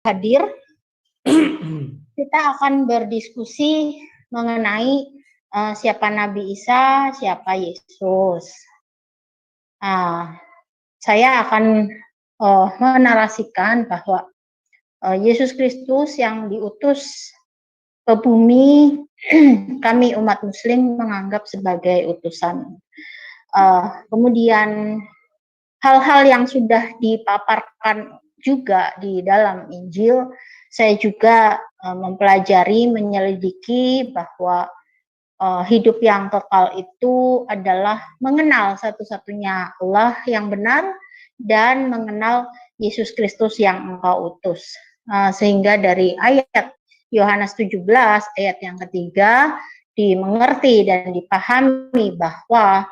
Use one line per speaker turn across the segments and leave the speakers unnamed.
hadir. Kita akan berdiskusi mengenai siapa Nabi Isa, siapa Yesus. Saya akan menarasikan bahwa Yesus Kristus yang diutus ke bumi, kami umat Muslim menganggap sebagai utusan. Kemudian hal-hal yang sudah dipaparkan juga di dalam Injil, saya juga mempelajari, menyelidiki bahwa hidup yang kekal itu adalah mengenal satu-satunya Allah yang benar dan mengenal Yesus Kristus yang Engkau utus. Sehingga dari ayat Yohanes 17 ayat yang ketiga dimengerti dan dipahami bahwa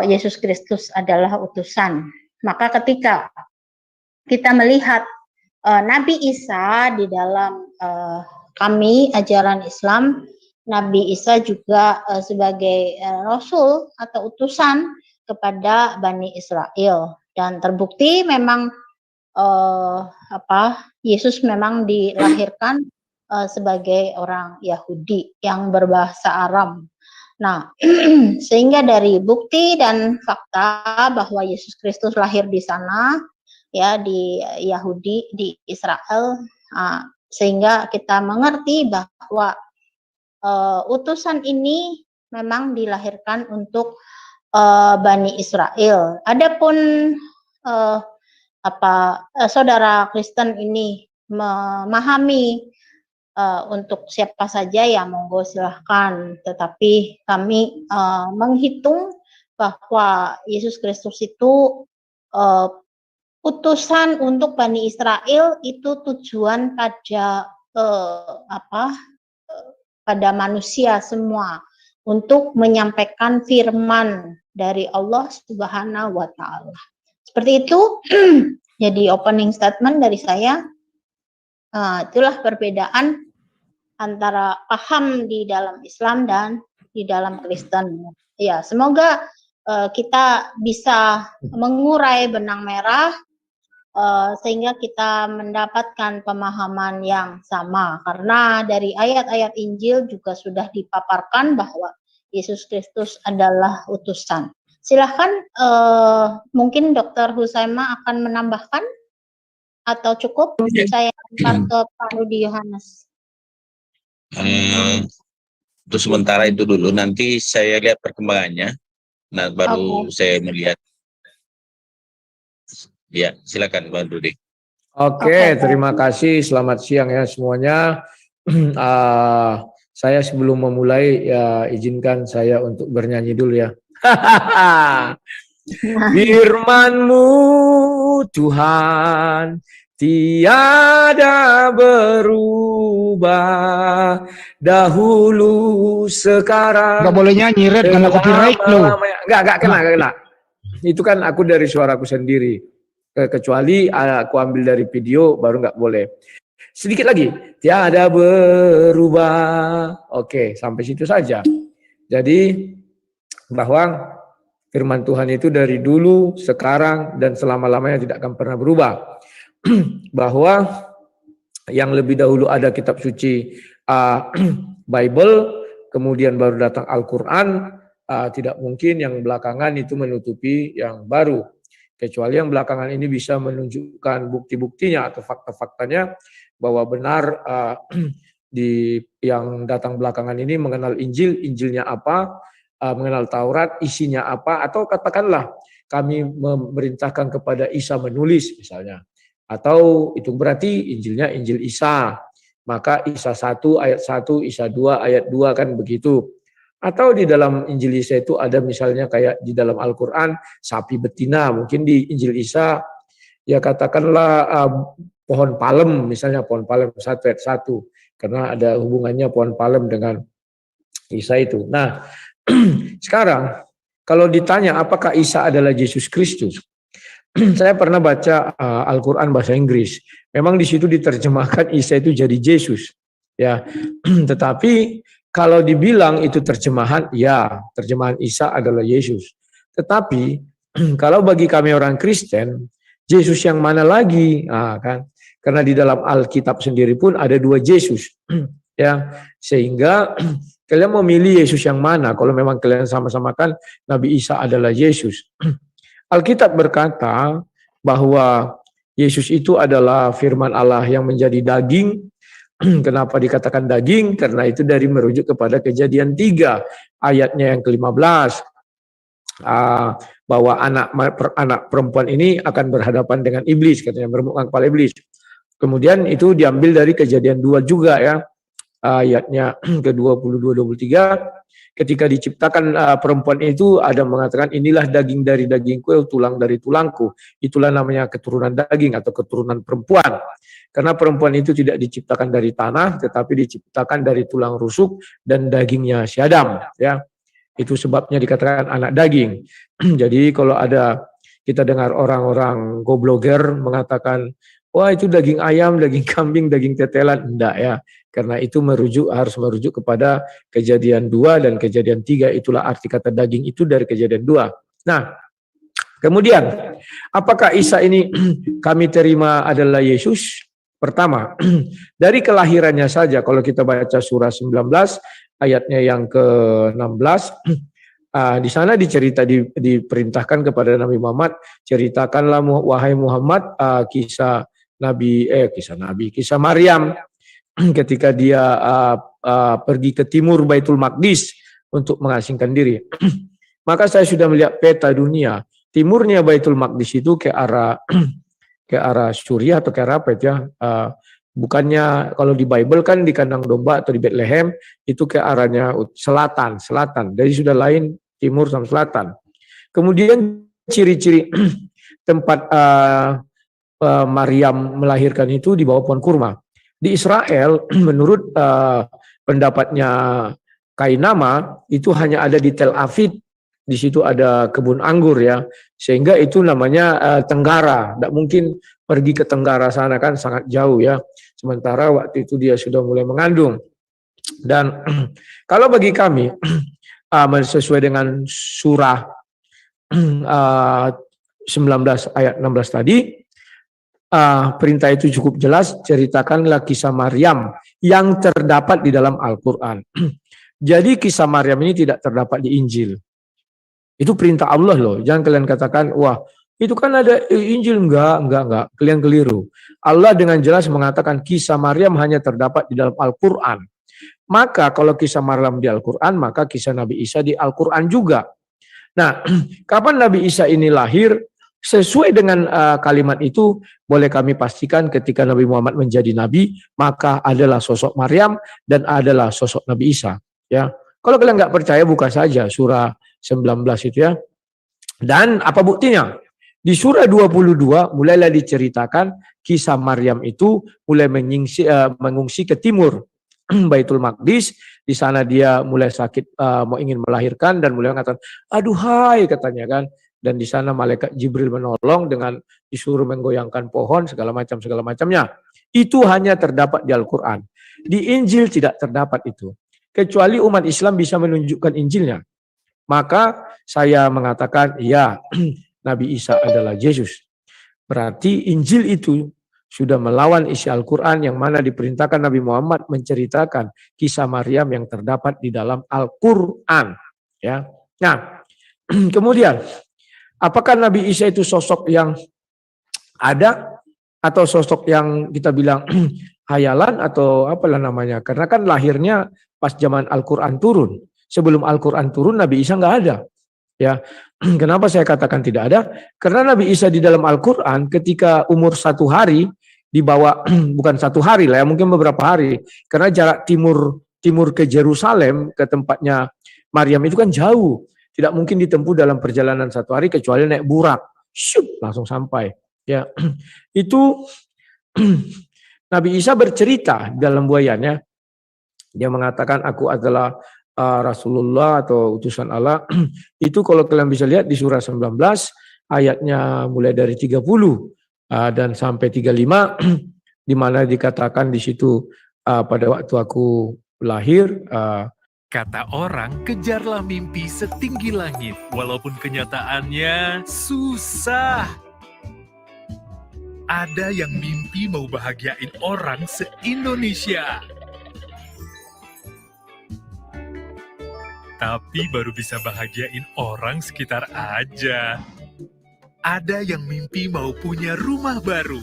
Yesus Kristus adalah utusan. Maka ketika kita melihat Nabi Isa di dalam kami ajaran Islam, Nabi Isa juga sebagai rasul atau utusan kepada Bani Israel, dan terbukti memang Yesus memang dilahirkan sebagai orang Yahudi yang berbahasa Aram. Nah, sehingga dari bukti dan fakta bahwa Yesus Kristus lahir di sana, ya, di Yahudi, di Israel, sehingga kita mengerti bahwa utusan ini memang dilahirkan untuk Bani Israel. Adapun saudara Kristen ini memahami untuk siapa saja, ya monggo silahkan. Tetapi kami menghitung bahwa Yesus Kristus itu utusan untuk Bani Israel, itu tujuan pada pada manusia semua, untuk menyampaikan firman dari Allah Subhanahu wa Ta'ala. Seperti itu. Jadi opening statement dari saya. Itulah perbedaan antara paham di dalam Islam dan di dalam Kristen. Ya, semoga kita bisa mengurai benang merah sehingga kita mendapatkan pemahaman yang sama. Karena dari ayat-ayat Injil juga sudah dipaparkan bahwa Yesus Kristus adalah utusan. Silahkan, mungkin Dr. Husaima akan menambahkan atau cukup saya antar ke Pak Rudi Yohanes.
Untuk sementara itu dulu, nanti saya lihat perkembangannya, nah baru saya melihat. Ya, silakan Pak Rudi.
Oke, terima kasih. Selamat siang ya semuanya. Saya sebelum memulai, ya izinkan saya untuk bernyanyi dulu ya. Firman-Mu Tuhan tiada berubah, dahulu sekarang.
Gak boleh nyanyi, Red, karena copyright lo.
Gak kena. Itu kan aku dari suaraku sendiri. Kecuali aku ambil dari video, baru nggak boleh. Sedikit lagi, tiada berubah. Oke, sampai situ saja. Jadi bahwa firman Tuhan itu dari dulu, sekarang, dan selama-lamanya tidak akan pernah berubah. Bahwa yang lebih dahulu ada kitab suci Bible, kemudian baru datang Al-Quran, tidak mungkin yang belakangan itu menutupi yang baru. Kecuali yang belakangan ini bisa menunjukkan bukti-buktinya atau fakta-faktanya bahwa benar di yang datang belakangan ini mengenal Injil, Injilnya apa, mengenal Taurat, isinya apa, atau katakanlah kami memerintahkan kepada Isa menulis misalnya. Atau itu berarti Injilnya Injil Isa. Maka Isa 1 ayat 1, Isa 2 ayat 2 kan begitu. Atau di dalam Injil Isa itu ada misalnya kayak di dalam Al-Quran sapi betina, mungkin di Injil Isa ya katakanlah pohon palem, misalnya pohon palem 1 ayat 1, karena ada hubungannya pohon palem dengan Isa itu. Nah sekarang kalau ditanya apakah Isa adalah Yesus Kristus, saya pernah baca Al-Quran bahasa Inggris, memang di situ diterjemahkan Isa itu jadi Yesus ya. Tetapi kalau dibilang itu terjemahan, ya terjemahan Isa adalah Yesus. Tetapi kalau bagi kami orang Kristen, Yesus yang mana lagi? Kan Karena di dalam Alkitab sendiri pun ada 2 Yesus. Ya, sehingga kalian memilih Yesus yang mana kalau memang kalian sama-samakan Nabi Isa adalah Yesus. Alkitab berkata bahwa Yesus itu adalah firman Allah yang menjadi daging. Kenapa dikatakan daging? Karena itu dari merujuk kepada Kejadian 3 ayatnya yang ke-15. Bahwa anak perempuan ini akan berhadapan dengan iblis, katanya meremukkan kepala iblis. Kemudian itu diambil dari Kejadian 2 juga ya, ayatnya ke-22-23, ketika diciptakan perempuan itu ada mengatakan inilah daging dari dagingku, tulang dari tulangku. Itulah namanya keturunan daging atau keturunan perempuan. Karena perempuan itu tidak diciptakan dari tanah, tetapi diciptakan dari tulang rusuk dan dagingnya si Adam. Ya, itu sebabnya dikatakan anak daging. Jadi kalau ada kita dengar orang-orang gobloger mengatakan, wah itu daging ayam, daging kambing, daging tetelan, enggak ya. Karena itu harus merujuk kepada Kejadian 2 dan Kejadian 3, itulah arti kata daging itu dari Kejadian 2. Nah, kemudian apakah Isa ini kami terima adalah Yesus? Pertama, dari kelahirannya saja kalau kita baca surah 19 ayatnya yang ke-16, di sana diperintahkan kepada Nabi Muhammad, ceritakanlah wahai Muhammad kisah Maryam ketika dia pergi ke timur Baitul Maqdis untuk mengasingkan diri. Maka saya sudah melihat peta dunia. Timurnya Baitul Maqdis itu ke arah Suriah atau ke arah apa itu ya? Bukannya kalau di Bible kan di kandang domba atau di Bethlehem itu ke arahnya selatan. Jadi sudah lain timur sama selatan. Kemudian ciri-ciri tempat Maryam melahirkan itu di bawah pohon kurma. Di Israel menurut pendapatnya Kainama itu hanya ada di Tel Aviv. Di situ ada kebun anggur ya, sehingga itu namanya Tenggara. Tidak mungkin pergi ke Tenggara sana kan sangat jauh ya. Sementara waktu itu dia sudah mulai mengandung. Dan kalau bagi kami sesuai dengan surah 19 ayat 16 tadi, perintah itu cukup jelas, ceritakanlah kisah Maryam yang terdapat di dalam Al-Quran. Jadi kisah Maryam ini tidak terdapat di Injil. Itu perintah Allah loh. Jangan kalian katakan, wah itu kan ada Injil. Enggak. Kalian keliru. Allah dengan jelas mengatakan kisah Maryam hanya terdapat di dalam Al-Quran. Maka kalau kisah Maryam di Al-Quran, maka kisah Nabi Isa di Al-Quran juga. Nah, kapan Nabi Isa ini lahir? Sesuai dengan kalimat itu, boleh kami pastikan ketika Nabi Muhammad menjadi Nabi, maka adalah sosok Maryam dan adalah sosok Nabi Isa. Ya, kalau kalian nggak percaya, buka saja surah 19 itu ya. Dan apa buktinya? Di surah 22 mulailah diceritakan kisah Maryam itu mulai mengungsi ke timur Baitul Maqdis. Di sana dia mulai sakit, mau ingin melahirkan dan mulai mengatakan, aduhai katanya kan. Dan di sana malaikat Jibril menolong dengan disuruh menggoyangkan pohon segala macamnya. Itu hanya terdapat di Al-Quran. Di Injil tidak terdapat itu. Kecuali umat Islam bisa menunjukkan Injilnya. Maka saya mengatakan, ya, Nabi Isa adalah Yesus. Berarti Injil itu sudah melawan isi Al-Quran yang mana diperintahkan Nabi Muhammad menceritakan kisah Maryam yang terdapat di dalam Al-Quran. Ya. Nah, kemudian, apakah Nabi Isa itu sosok yang ada atau sosok yang kita bilang hayalan atau apalah namanya? Karena kan lahirnya pas zaman Al-Quran turun. Sebelum Al-Quran turun Nabi Isa nggak ada. Ya, kenapa saya katakan tidak ada? Karena Nabi Isa di dalam Al-Quran ketika umur 1 hari dibawa, bukan 1 hari lah ya, mungkin beberapa hari. Karena jarak timur ke Yerusalem, ke tempatnya Maryam itu kan jauh. Tidak mungkin ditempuh dalam perjalanan 1 hari kecuali naik burak. Syup, langsung sampai. Ya, itu Nabi Isa bercerita dalam buayannya. Dia mengatakan aku adalah Rasulullah atau utusan Allah. Itu kalau kalian bisa lihat di surah 19 ayatnya mulai dari 30 dan sampai 35 di mana dikatakan di situ pada waktu aku lahir.
Kata orang, kejarlah mimpi setinggi langit, walaupun kenyataannya susah. Ada yang mimpi mau bahagiain orang se-Indonesia. Tapi baru bisa bahagiain orang sekitar aja. Ada yang mimpi mau punya rumah baru.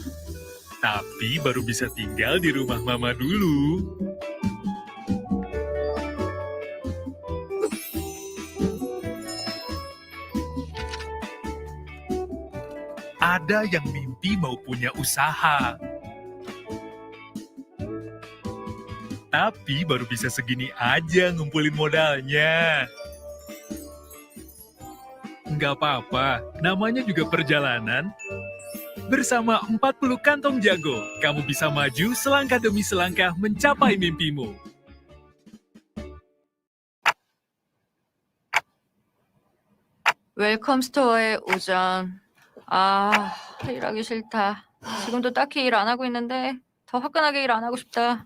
Tapi baru bisa tinggal di rumah mama dulu. Ada yang mimpi mau punya usaha. Tapi baru bisa segini aja ngumpulin modalnya. Nggak apa-apa, namanya juga perjalanan. Bersama 40 kantong jago, kamu bisa maju selangkah demi selangkah mencapai mimpimu.
웰컴 스토어에 오전. 아, 일하기 싫다. 지금도 딱히 일 안 하고 있는데 더 화끈하게 일 안 하고 싶다.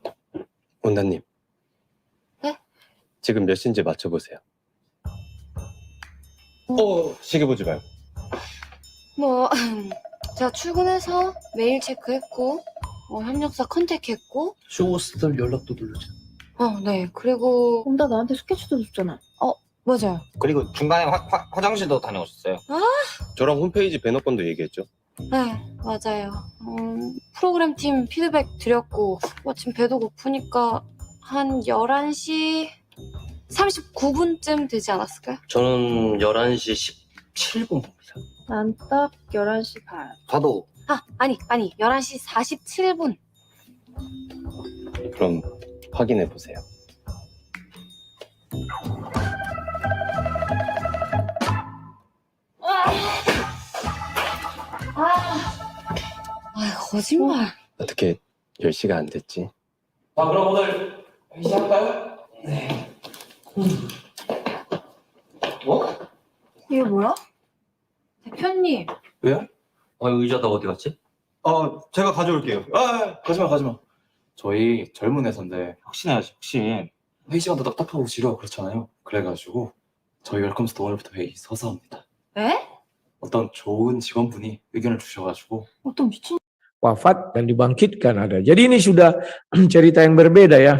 원장님.
네?
지금 몇 시인지 맞춰보세요. 시계 보지 말고.
뭐 제가 출근해서 메일 체크했고 협력사 컨택했고
쇼호스들 연락도 눌렀죠.
네. 그리고
나 나한테 스케치도 줬잖아.
맞아요.
그리고 중간에 화장실도 다녀오셨어요.
저랑 홈페이지 배너건도 얘기했죠.
네, 맞아요. 프로그램 팀 피드백 드렸고 지금 배도 고프니까 한 11시 39분쯤 되지 않았을까요?
저는 11시 17분 봅니다.
난 딱 11시 반.
저도
아니 11시 47분.
그럼 확인해 보세요.
거짓말.
어떻게 10시가 안 됐지?
그럼 오늘 시작할까요?
네.
이게 뭐야? 대표님.
왜요? 의자다 어디 갔지?
제가 가져올게요. 가지마. 저희 젊은 회사인데 혁신해야지, 혁신. 회의 시간도 딱딱하고 지루하고 그렇잖아요. 그래가지고 저희 웰컴스토어 오늘부터 회의 서서 합니다.
에?
어떤 좋은 직원분이 의견을 주셔가지고
어떤 미친
Wafat dan dibangkitkan ada. Jadi ini sudah cerita yang berbeda ya.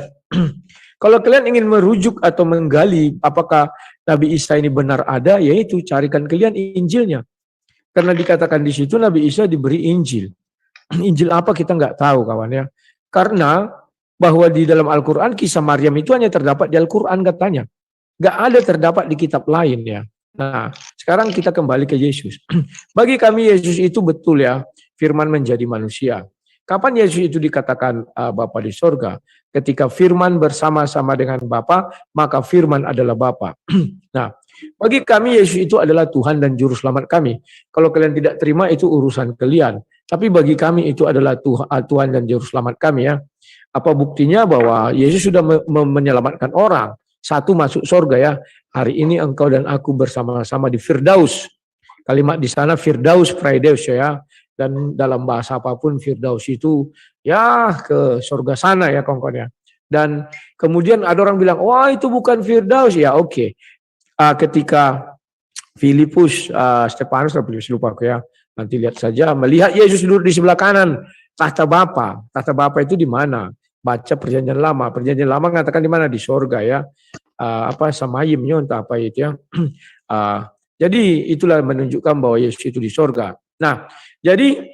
Kalau kalian ingin merujuk atau menggali apakah Nabi Isa ini benar ada, yaitu carikan kalian Injilnya. Karena dikatakan di situ Nabi Isa diberi Injil. Injil apa kita nggak tahu kawan ya. Karena bahwa di dalam Al-Quran kisah Maryam itu hanya terdapat di Al-Quran katanya. Nggak ada terdapat di kitab lain ya. Nah, sekarang kita kembali ke Yesus. Bagi kami Yesus itu betul ya, firman menjadi manusia. Kapan Yesus itu dikatakan Bapa di sorga? Ketika firman bersama-sama dengan Bapa, maka firman adalah Bapa. Nah, bagi kami Yesus itu adalah Tuhan dan Juru Selamat kami. Kalau kalian tidak terima itu urusan kalian. Tapi bagi kami itu adalah Tuhan dan Juru Selamat kami ya. Apa buktinya bahwa Yesus sudah menyelamatkan orang. Satu masuk sorga ya. Hari ini engkau dan aku bersama-sama di Firdaus. Kalimat di sana Firdaus, Fraideus ya. Dan dalam bahasa apapun Firdaus itu ya ke surga sana ya kawan-kawan ya. Dan kemudian ada orang bilang, wah itu bukan Firdaus. Ya oke. Ketika Filipus, Stefanus, lupa aku ya. Nanti lihat saja, melihat Yesus duduk di sebelah kanan tahta Bapa. Tahta Bapa itu di mana? Baca Perjanjian Lama. Perjanjian Lama mengatakan di mana? Di surga ya. Samayimnya entah apa itu ya. Jadi itulah menunjukkan bahwa Yesus itu di surga. Nah, jadi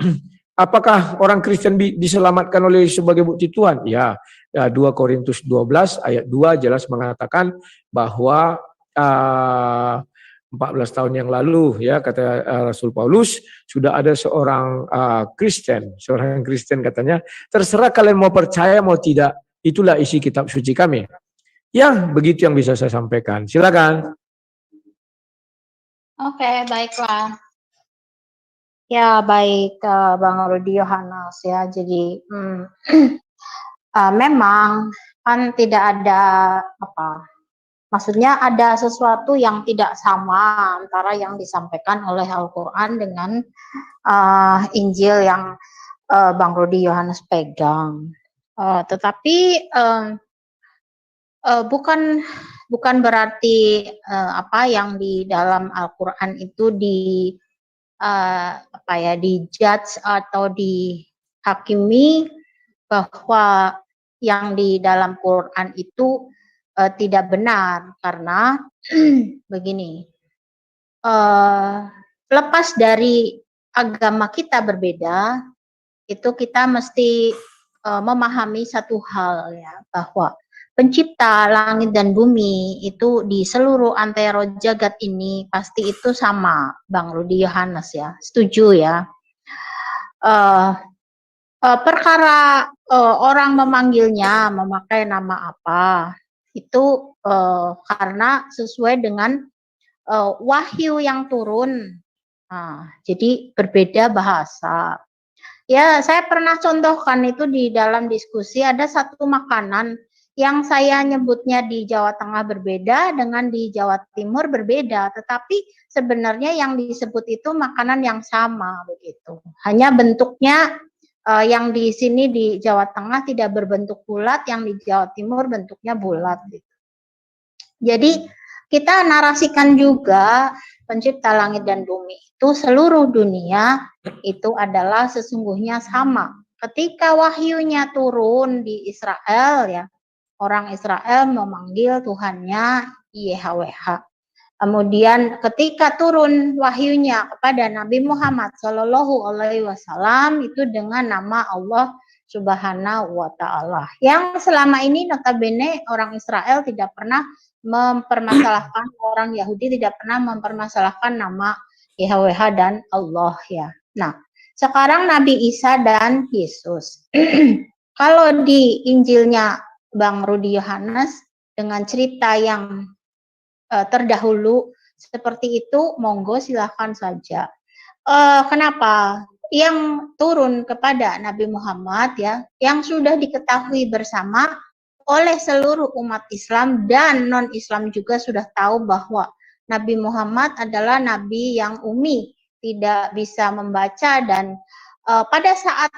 apakah orang Kristen diselamatkan oleh sebagai bukti Tuhan? Ya, 2 Korintus 12 ayat 2 jelas mengatakan bahwa 14 tahun yang lalu ya kata Rasul Paulus sudah ada seorang seorang Kristen katanya, terserah kalian mau percaya mau tidak, itulah isi kitab suci kami. Ya, begitu yang bisa saya sampaikan. Silakan.
Oke, baiklah. Ya, baik Bang Rudi Yohanes ya. Jadi memang kan tidak ada maksudnya ada sesuatu yang tidak sama antara yang disampaikan oleh Al-Quran dengan Injil yang Bang Rudi Yohanes pegang. Tetapi bukan berarti apa yang di dalam Al-Quran itu apa ya, dijudge atau dihakimi bahwa yang di dalam Quran itu tidak benar, karena begini, lepas dari agama kita berbeda, itu kita mesti memahami satu hal ya, bahwa pencipta langit dan bumi itu di seluruh antero jagat ini pasti itu sama, Bang Rudi Yohanes ya, setuju ya. Perkara orang memanggilnya memakai nama apa itu karena sesuai dengan wahyu yang turun. Nah, jadi berbeda bahasa. Ya, saya pernah contohkan itu di dalam diskusi, ada satu makanan yang saya nyebutnya di Jawa Tengah berbeda dengan di Jawa Timur berbeda, tetapi sebenarnya yang disebut itu makanan yang sama begitu. Hanya bentuknya yang di sini di Jawa Tengah tidak berbentuk bulat, yang di Jawa Timur bentuknya bulat gitu. Jadi kita narasikan juga pencipta langit dan bumi itu seluruh dunia itu adalah sesungguhnya sama. Ketika wahyunya turun di Israel ya, orang Israel memanggil Tuhannya YHWH. Kemudian ketika turun wahyunya kepada Nabi Muhammad SAW itu dengan nama Allah Subhanahu wa Ta'ala. Yang selama ini notabene orang Israel tidak pernah mempermasalahkan, orang Yahudi tidak pernah mempermasalahkan nama YHWH dan Allah ya. Nah, sekarang Nabi Isa dan Yesus. Kalau di Injilnya Bang Rudi Yohanes dengan cerita yang terdahulu seperti itu, monggo silahkan saja. Kenapa? Yang turun kepada Nabi Muhammad ya, yang sudah diketahui bersama oleh seluruh umat Islam dan non-Islam juga sudah tahu bahwa Nabi Muhammad adalah nabi yang ummi, tidak bisa membaca, dan pada saat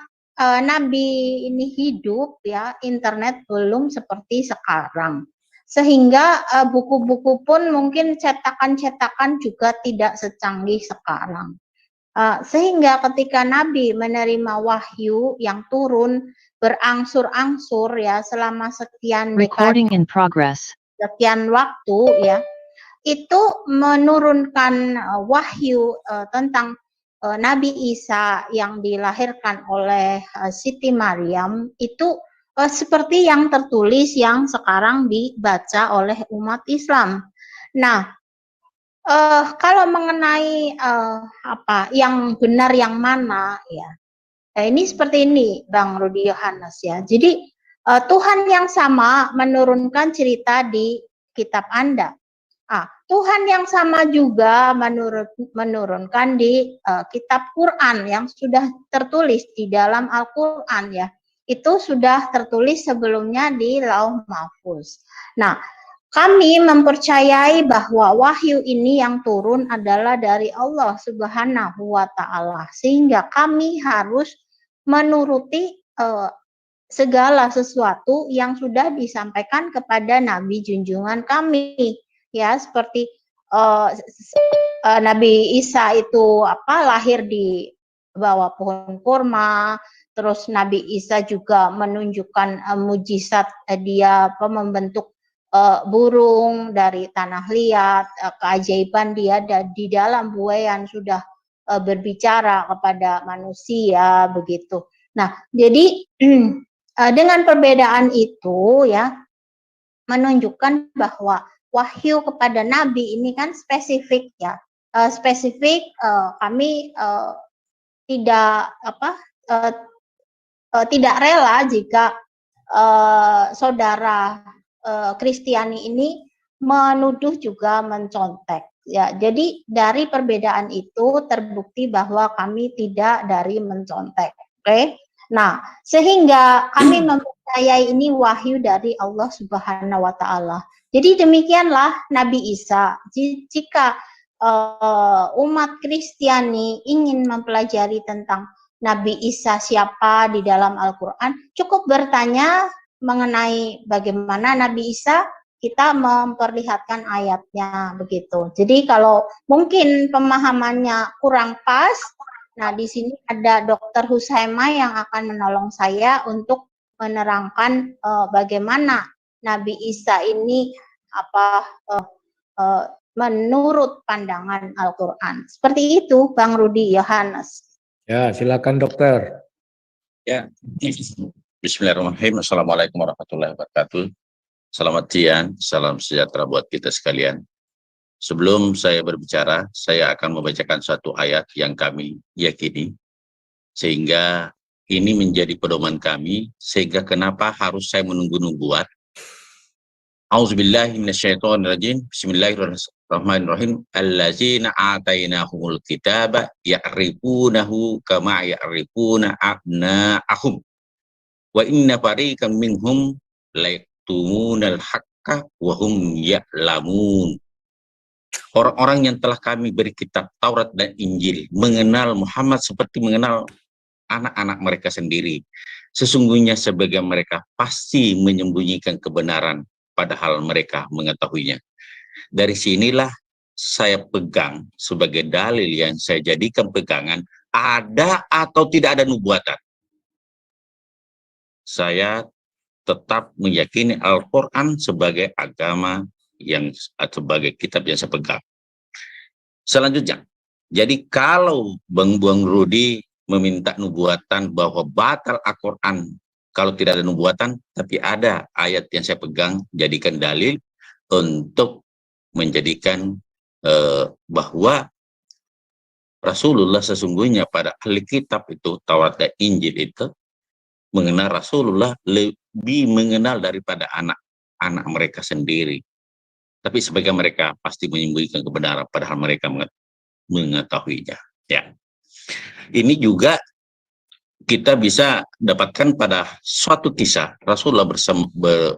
Nabi ini hidup ya, internet belum seperti sekarang. Sehingga buku-buku pun mungkin cetakan-cetakan juga tidak secanggih sekarang. Sehingga ketika Nabi menerima wahyu yang turun berangsur-angsur ya selama sekian sekian waktu ya, itu menurunkan wahyu tentang Nabi Isa yang dilahirkan oleh Siti Maryam itu seperti yang tertulis yang sekarang dibaca oleh umat Islam. Nah, kalau mengenai apa yang benar yang mana ya, ini seperti ini Bang Rudi Yohanes ya. Jadi Tuhan yang sama menurunkan cerita di kitab Anda. Tuhan yang sama juga menurunkan di kitab Quran yang sudah tertulis di dalam Al-Quran ya. Itu sudah tertulis sebelumnya di Lauh Mahfuz. Nah, kami mempercayai bahwa wahyu ini yang turun adalah dari Allah Subhanahu wa Ta'ala, sehingga kami harus menuruti segala sesuatu yang sudah disampaikan kepada Nabi junjungan kami ya, seperti Nabi Isa itu lahir di bawah pohon kurma. Terus Nabi Isa juga menunjukkan mujizat dia membentuk burung dari tanah liat, keajaiban dia di dalam buayan sudah berbicara kepada manusia begitu. Nah, jadi dengan perbedaan itu ya menunjukkan bahwa wahyu kepada Nabi ini kan spesifik ya, kami tidak tidak rela jika saudara Kristiani ini menuduh juga mencontek ya. Jadi dari perbedaan itu terbukti bahwa kami tidak dari mencontek. Oke. Nah, sehingga kami mempercayai ini wahyu dari Allah Subhanahu wa Ta'ala. Jadi demikianlah Nabi Isa. Jika umat Kristiani ingin mempelajari tentang Nabi Isa siapa di dalam Al-Quran, cukup bertanya mengenai bagaimana Nabi Isa kita memperlihatkan ayatnya begitu. Jadi kalau mungkin pemahamannya kurang pas, nah di sini ada Dr. Husaima yang akan menolong saya untuk menerangkan bagaimana Nabi Isa ini menurut pandangan Al-Quran. Seperti itu, Bang Rudi Yohanes.
Ya, silakan dokter.
Ya, Bismillahirrahmanirrahim. Assalamualaikum warahmatullahi wabarakatuh. Selamat siang, salam sejahtera buat kita sekalian. Sebelum saya berbicara, saya akan membacakan satu ayat yang kami yakini, sehingga ini menjadi pedoman kami, sehingga kenapa harus saya menunggu nubuat. A'udzubillahi minasyaitonirrajim. Bismillahirrahmanirrahim. Allazina atainahumul kitaba ya'rifunahu kama ya'rifuna abna'ahum. Wa inna fariqan minhum layaktumunal haqqa wa hum ya'lamun. Orang-orang yang telah kami beri kitab Taurat dan Injil mengenal Muhammad seperti mengenal anak-anak mereka sendiri. Sesungguhnya sebagian mereka pasti menyembunyikan kebenaran padahal mereka mengetahuinya. Dari sinilah saya pegang sebagai dalil yang saya jadikan pegangan, ada atau tidak ada nubuatan. Saya tetap meyakini Al-Quran sebagai agama yang sebagai kitab yang saya pegang. Selanjutnya, jadi kalau Bang Rudi meminta nubuatan bahwa batal Al-Quran kalau tidak ada nubuatan, tapi ada ayat yang saya pegang, jadikan dalil untuk menjadikan bahwa Rasulullah sesungguhnya pada ahli kitab itu, Taurat dan Injil itu, mengenal Rasulullah lebih mengenal daripada anak-anak mereka sendiri. Tapi sebagian mereka pasti menyembunyikan kebenaran, padahal mereka mengetahuinya. Ya, ini juga kita bisa dapatkan pada suatu kisah Rasulullah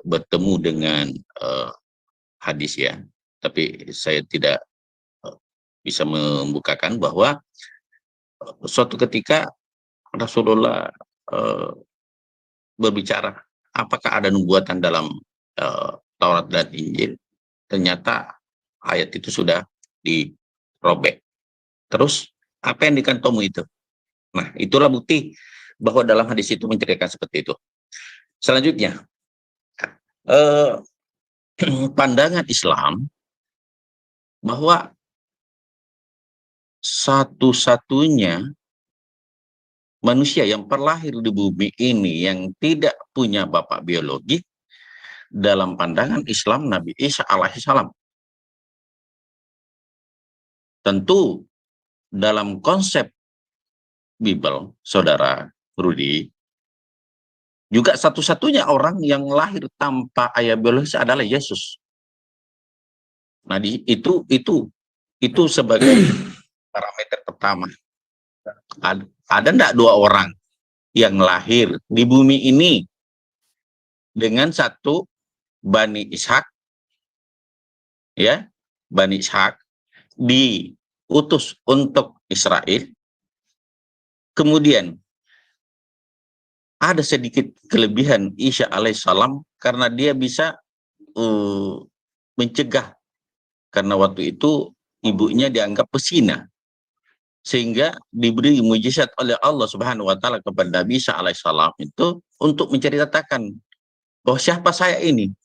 bertemu dengan hadis ya, tapi saya tidak bisa membukakan bahwa suatu ketika Rasulullah berbicara apakah ada nubuatan dalam Taurat dan Injil. Ternyata ayat itu sudah dirobek. Terus apa yang dikantongi itu? Nah, itulah bukti bahwa dalam hadis itu menceritakan seperti itu. Selanjutnya, pandangan Islam bahwa satu-satunya manusia yang terlahir di bumi ini yang tidak punya bapak biologi dalam pandangan Islam Nabi Isa alaihissalam. Tentu dalam konsep Bible, saudara Rudi, juga satu-satunya orang yang lahir tanpa ayah biologis adalah Yesus. Nah, itu sebagai parameter pertama. Ada enggak dua orang yang lahir di bumi ini dengan satu Bani Ishak, ya, Bani Ishak diutus untuk Israel. Kemudian ada sedikit kelebihan Isa alaihissalam karena dia bisa mencegah, karena waktu itu ibunya dianggap pesina, sehingga diberi mujizat oleh Allah Subhanahu wa taala kepada Nabi Isa alaihissalam itu untuk menceritakan bahwa siapa saya ini,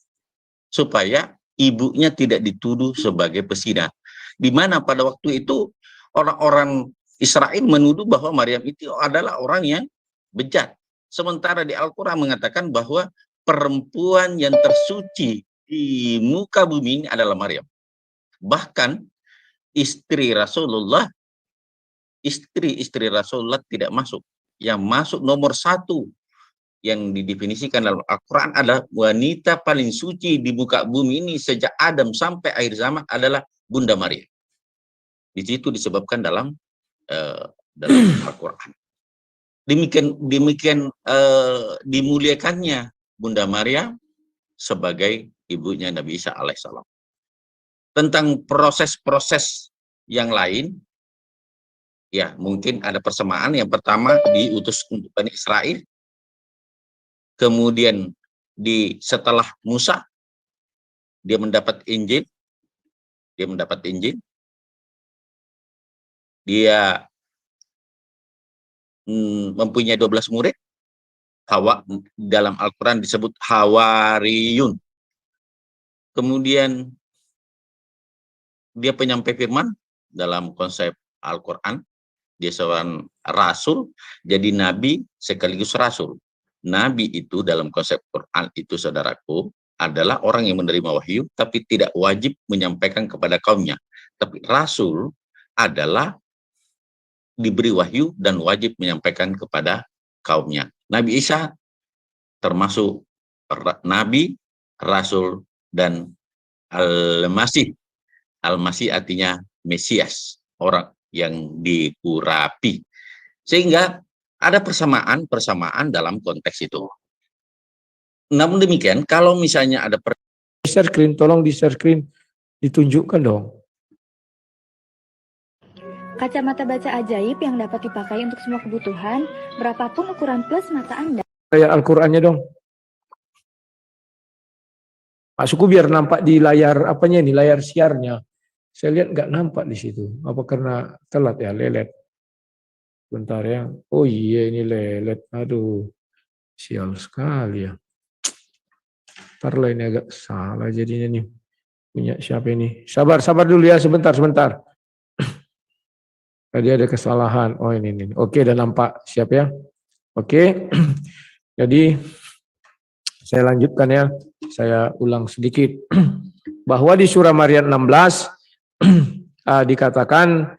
supaya ibunya tidak dituduh sebagai pesina. Di mana pada waktu itu orang-orang Israel menuduh bahwa Maryam itu adalah orang yang bejat. Sementara di Al-Quran mengatakan bahwa perempuan yang tersuci di muka bumi ini adalah Maryam. Bahkan istri Rasulullah tidak masuk. Yang masuk nomor satu yang didefinisikan dalam Al-Quran adalah wanita paling suci di muka bumi ini sejak Adam sampai akhir zaman adalah Bunda Maryam. Di situ disebabkan dalam Al-Quran. Demikian dimuliakannya Bunda Maryam sebagai ibunya Nabi Isa alaihissalam. Tentang proses-proses yang lain, ya mungkin ada persamaan. Yang pertama diutus untuk Bani Israel, kemudian setelah Musa dia mendapat Injil, dia mempunyai 12 murid. Dalam Al-Quran disebut Hawariyun. Kemudian dia penyampai firman dalam konsep Al-Quran. Dia seorang rasul, jadi nabi sekaligus rasul. Nabi itu dalam konsep Quran itu, saudaraku, adalah orang yang menerima wahyu tapi tidak wajib menyampaikan kepada kaumnya. Tapi rasul adalah diberi wahyu dan wajib menyampaikan kepada kaumnya. Nabi Isa termasuk nabi, rasul, dan Al-Masih. Al-Masih artinya Mesias, orang yang diurapi. Sehingga ada persamaan dalam konteks itu. Namun demikian, kalau misalnya ada
share screen, tolong di share screen, ditunjukkan dong.
Kacamata baca ajaib yang dapat dipakai untuk semua kebutuhan, berapapun ukuran plus mata Anda.
Ayat Al-Qur'annya dong. Maksudku biar nampak di layar apanya nih, layar siarnya. Saya lihat nggak nampak di situ. Apa karena telat ya, lelet. Bentar ya. Oh iya ini lelet. Aduh. Sial sekali ya. Ntar lah ini agak salah jadinya nih. Punya siapa ini? Sabar dulu ya, sebentar. Tadi ada kesalahan. Oh ini. Oke, udah nampak. Siap ya? Oke. Jadi saya lanjutkan ya. Saya ulang sedikit. Bahwa di surah Maryam 16 dikatakan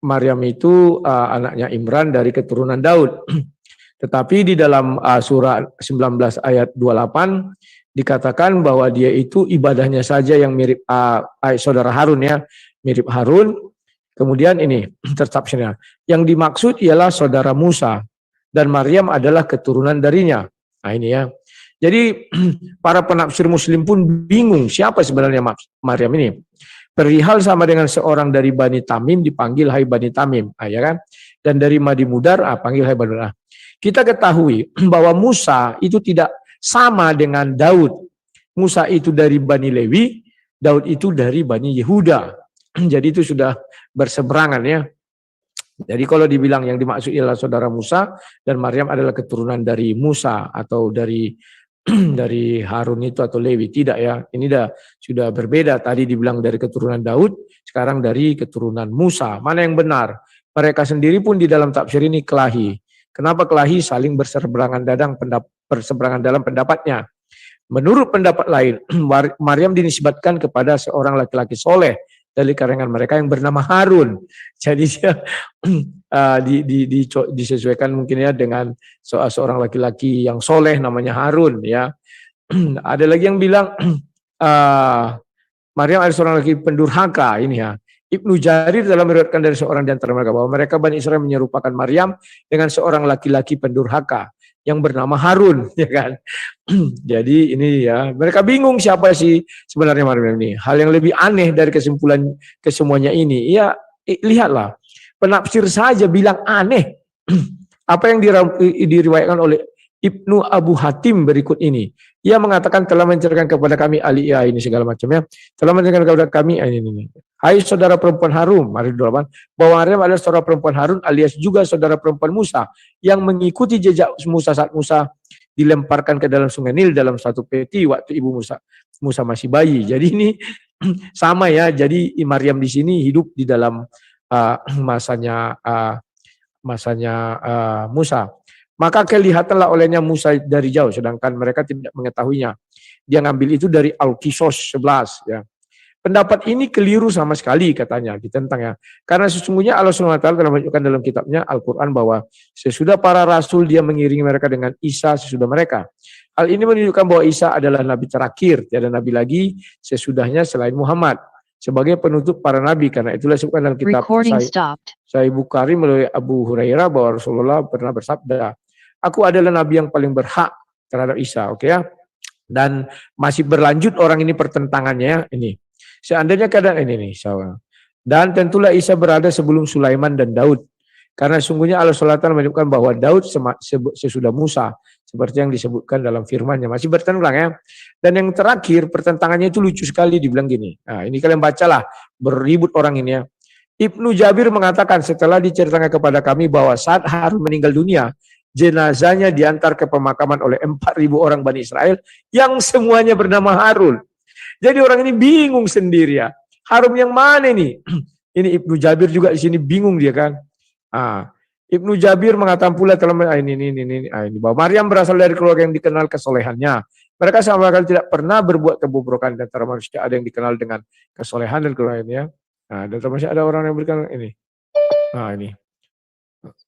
Maryam itu anaknya Imran dari keturunan Daud. Tetapi di dalam surah 19 ayat 28 dikatakan bahwa dia itu ibadahnya saja yang mirip saudara Harun ya, mirip Harun. Kemudian ini tertafsirnya. Yang dimaksud ialah saudara Musa dan Maryam adalah keturunan darinya. Nah ini ya. Jadi para penafsir muslim pun bingung siapa sebenarnya Maryam ini. Perihal sama dengan seorang dari Bani Tamim dipanggil hai Bani Tamim, ya kan? Dan dari Madi Mudar panggil hai Bani Mudar. Kita ketahui bahwa Musa itu tidak sama dengan Daud. Musa itu dari Bani Lewi, Daud itu dari Bani Yehuda. Jadi itu sudah berseberangan ya. Jadi kalau dibilang yang dimaksud ialah saudara Musa dan Maryam adalah keturunan dari Musa atau dari Harun itu atau Lewi, tidak ya. Ini sudah berbeda. Tadi dibilang dari keturunan Daud, sekarang dari keturunan Musa. Mana yang benar? Mereka sendiri pun di dalam tafsir ini kelahi. Kenapa kelahi? Saling berseberangan dalam pendapatnya. Menurut pendapat lain, Maryam dinisbatkan kepada seorang laki-laki soleh dari kalangan mereka yang bernama Harun. Jadi dia disesuaikan mungkin ya dengan seorang laki-laki yang soleh namanya Harun ya. Ada lagi yang bilang Maryam adalah seorang laki pendurhaka ini ya. Ibnu Jarir dalam meriwayatkan dari seorang di antara mereka bahwa mereka Bani Israel menyerupakan Maryam dengan seorang laki-laki pendurhaka yang bernama Harun, ya kan? Jadi ini ya, mereka bingung siapa sih sebenarnya Maryam ini. Hal yang lebih aneh dari kesimpulan kesemuanya ini, ya lihatlah, penafsir saja bilang aneh. Apa yang diriwayatkan oleh Ibnu Abu Hatim berikut ini. Ia mengatakan telah menceritakan kepada kami Aliyah ini segala macamnya. Telah menceritakan kepada kami ini. Hai saudara perempuan Harun, bahwa Maryam adalah saudara perempuan Harun alias juga saudara perempuan Musa yang mengikuti jejak Musa saat Musa dilemparkan ke dalam sungai Nil dalam satu peti waktu ibu Musa masih bayi. Jadi ini sama ya. Jadi Maryam di sini hidup di dalam masanya Musa. Maka kelihatanlah olehnya Musa dari jauh, sedangkan mereka tidak mengetahuinya. Dia ngambil itu dari Al-Qisas 11 ya. Pendapat ini keliru sama sekali katanya, ditentang ya. Karena sesungguhnya Allah SWT telah menunjukkan dalam kitabnya Al-Quran bahwa sesudah para rasul dia mengiringi mereka dengan Isa sesudah mereka. Hal ini menunjukkan bahwa Isa adalah nabi terakhir, tiada nabi lagi sesudahnya selain Muhammad sebagai penutup para nabi. Karena itulah disebutkan dalam kitab Sahih Bukhari melalui Abu Hurairah bahwa Rasulullah pernah bersabda, aku adalah nabi yang paling berhak terhadap Isa, oke ya. Dan masih berlanjut orang ini pertentangannya ini. Seandainya keadaan ini nih, dan tentulah Isa berada sebelum Sulaiman dan Daud. Karena sungguhnya Allah SWT menyebutkan bahwa Daud sesudah Musa, seperti yang disebutkan dalam firman-Nya. Masih berulang ya. Dan yang terakhir, pertentangannya itu lucu sekali, dibilang gini. Nah, ini kalian bacalah, beribut orang ini ya. Ibnu Jabir mengatakan setelah diceritakan kepada kami bahwa saat Harun meninggal dunia, jenazahnya diantar ke pemakaman oleh 4.000 orang Bani Israel yang semuanya bernama Harun. Jadi orang ini bingung sendiri ya. Harun yang mana nih? Ini Ibnu Jabir juga di sini bingung dia kan. Ibnu Jabir mengatakan pula ini bahwa Maryam berasal dari keluarga yang dikenal kesolehannya. Mereka sama sekali tidak pernah berbuat kebobrokan di antara manusia. Ada yang dikenal dengan kesolehan dan keluarganya. Dan termasuk ada orang yang berikan ini. Ini.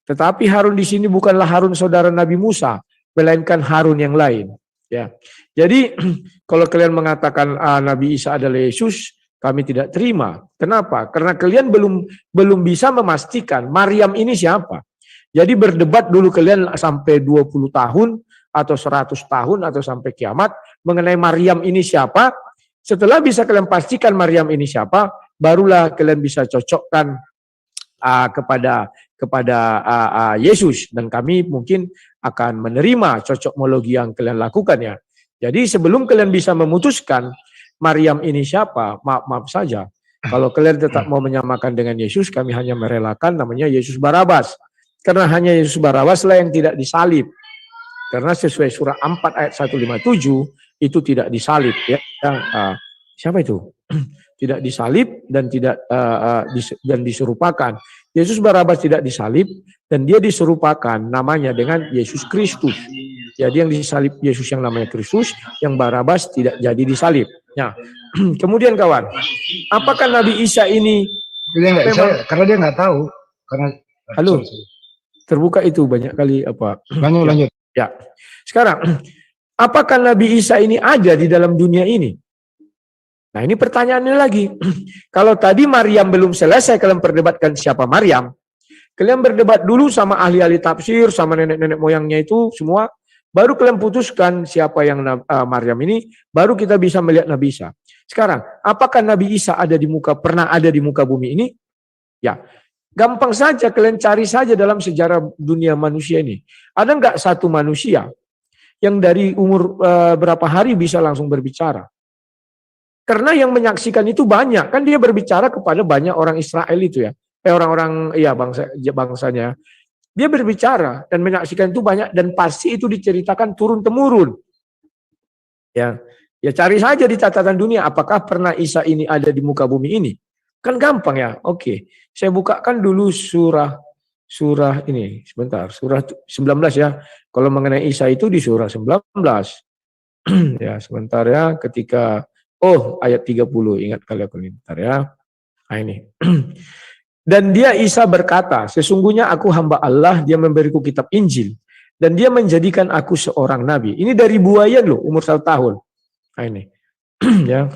Tetapi Harun di sini bukanlah Harun saudara Nabi Musa, melainkan Harun yang lain. Ya. Jadi kalau kalian mengatakan Nabi Isa adalah Yesus, kami tidak terima. Kenapa? Karena kalian belum bisa memastikan Maryam ini siapa. Jadi berdebat dulu kalian sampai 20 tahun atau 100 tahun atau sampai kiamat mengenai Maryam ini siapa. Setelah bisa kalian pastikan Maryam ini siapa, barulah kalian bisa cocokkan kepada Yesus, dan kami mungkin akan menerima cocokmologi yang kalian lakukan ya. Jadi sebelum kalian bisa memutuskan Maryam ini siapa, maaf saja. Kalau kalian tetap mau menyamakan dengan Yesus, kami hanya merelakan namanya Yesus Barabas. Karena hanya Yesus Barabas lah yang tidak disalib. Karena sesuai surah 4 ayat 157 itu tidak disalib ya. Siapa itu? Tidak disalib dan tidak dan diserupakan. Yesus Barabas tidak disalib dan dia diserupakan namanya dengan Yesus Kristus. Jadi yang disalib Yesus yang namanya Kristus, yang Barabas tidak jadi disalib. Nah, kemudian kawan, apakah Nabi Isa ini?
Karena dia nggak tahu. Karena
halo, terbuka itu banyak kali apa?
Lanjut.
Ya. Sekarang, apakah Nabi Isa ini ada di dalam dunia ini? Nah, ini pertanyaannya lagi. Kalau tadi Maryam belum selesai kalian perdebatkan siapa Maryam, kalian berdebat dulu sama ahli-ahli tafsir, sama nenek-nenek moyangnya itu semua, baru kalian putuskan siapa yang Maryam ini, baru kita bisa melihat Nabi Isa. Sekarang, apakah Nabi Isa pernah ada di muka bumi ini? Ya, gampang saja kalian cari saja dalam sejarah dunia manusia ini. Ada nggak satu manusia yang dari umur berapa hari bisa langsung berbicara? Karena yang menyaksikan itu banyak, kan dia berbicara kepada banyak orang Israel itu ya, orang-orang bangsanya. Dia berbicara dan menyaksikan itu banyak dan pasti itu diceritakan turun temurun. Ya cari saja di catatan dunia apakah pernah Isa ini ada di muka bumi ini. Kan gampang ya. Oke, saya bukakan dulu surah ini sebentar, surah 19 ya. Kalau mengenai Isa itu di surah 19. Ya, sebentar ya, ketika ayat 30, ingat kali aku bentar ya. Nah ini. Dan dia Isa berkata, sesungguhnya aku hamba Allah, dia memberiku kitab Injil, dan dia menjadikan aku seorang nabi. Ini dari buayan loh, umur 1 tahun. Nah ini. Ya.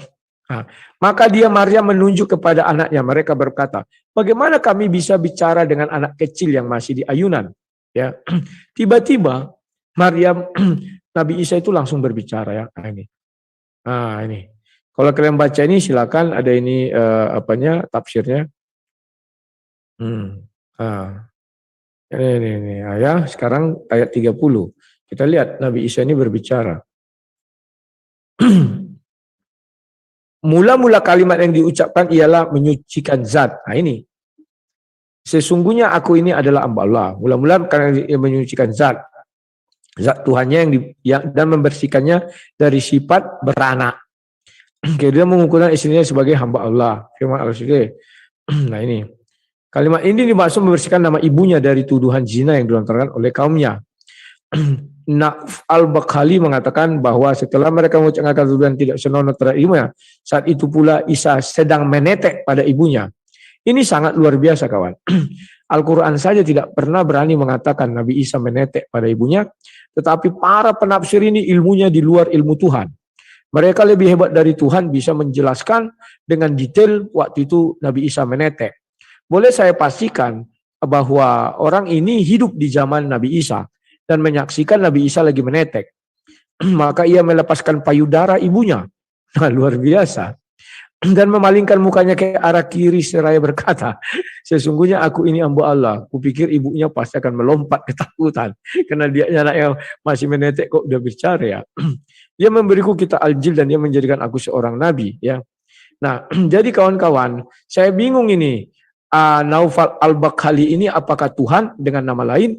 Nah, maka dia Maryam menunjuk kepada anaknya, mereka berkata, bagaimana kami bisa bicara dengan anak kecil yang masih di ayunan? Ya. Tiba-tiba Maryam, Nabi Isa itu langsung berbicara ya. Nah ini. Nah ini. Kalau kalian baca ini silakan, ada ini tafsirnya. Ini ya, sekarang ayat 30. Kita lihat Nabi Isa ini berbicara. Mula-mula kalimat yang diucapkan ialah menyucikan zat. Nah ini. Sesungguhnya aku ini adalah hamba Allah. Mula-mula karena dia menyucikan zat Tuhannya dan membersihkannya dari sifat beranak. Dia mengukurkan istrinya sebagai hamba Allah. Firman Allah sendiri. Nah ini. Kalimat ini dimaksud membersihkan nama ibunya dari tuduhan zina yang dilontarkan oleh kaumnya. Na'f al-Bakhali mengatakan bahwa setelah mereka mengucapkan tuduhan tidak senonoh terhadap ibunya, saat itu pula Isa sedang menetek pada ibunya. Ini sangat luar biasa kawan. Al-Quran saja tidak pernah berani mengatakan Nabi Isa menetek pada ibunya, tetapi para penafsir ini ilmunya di luar ilmu Tuhan. Mereka lebih hebat dari Tuhan, bisa menjelaskan dengan detail waktu itu Nabi Isa menetek. Boleh saya pastikan bahwa orang ini hidup di zaman Nabi Isa dan menyaksikan Nabi Isa lagi menetek. Maka ia melepaskan payudara ibunya. Nah, luar biasa. dan memalingkan mukanya ke arah kiri seraya berkata, sesungguhnya aku ini hamba Allah. Kupikir ibunya pasti akan melompat ketakutan karena dia anak yang masih menetek kok udah bicara ya. Dia memberiku kitab Al-Injil dan dia menjadikan aku seorang nabi ya. Nah, jadi kawan-kawan, saya bingung ini. Naufal Al-Bakhali ini apakah Tuhan dengan nama lain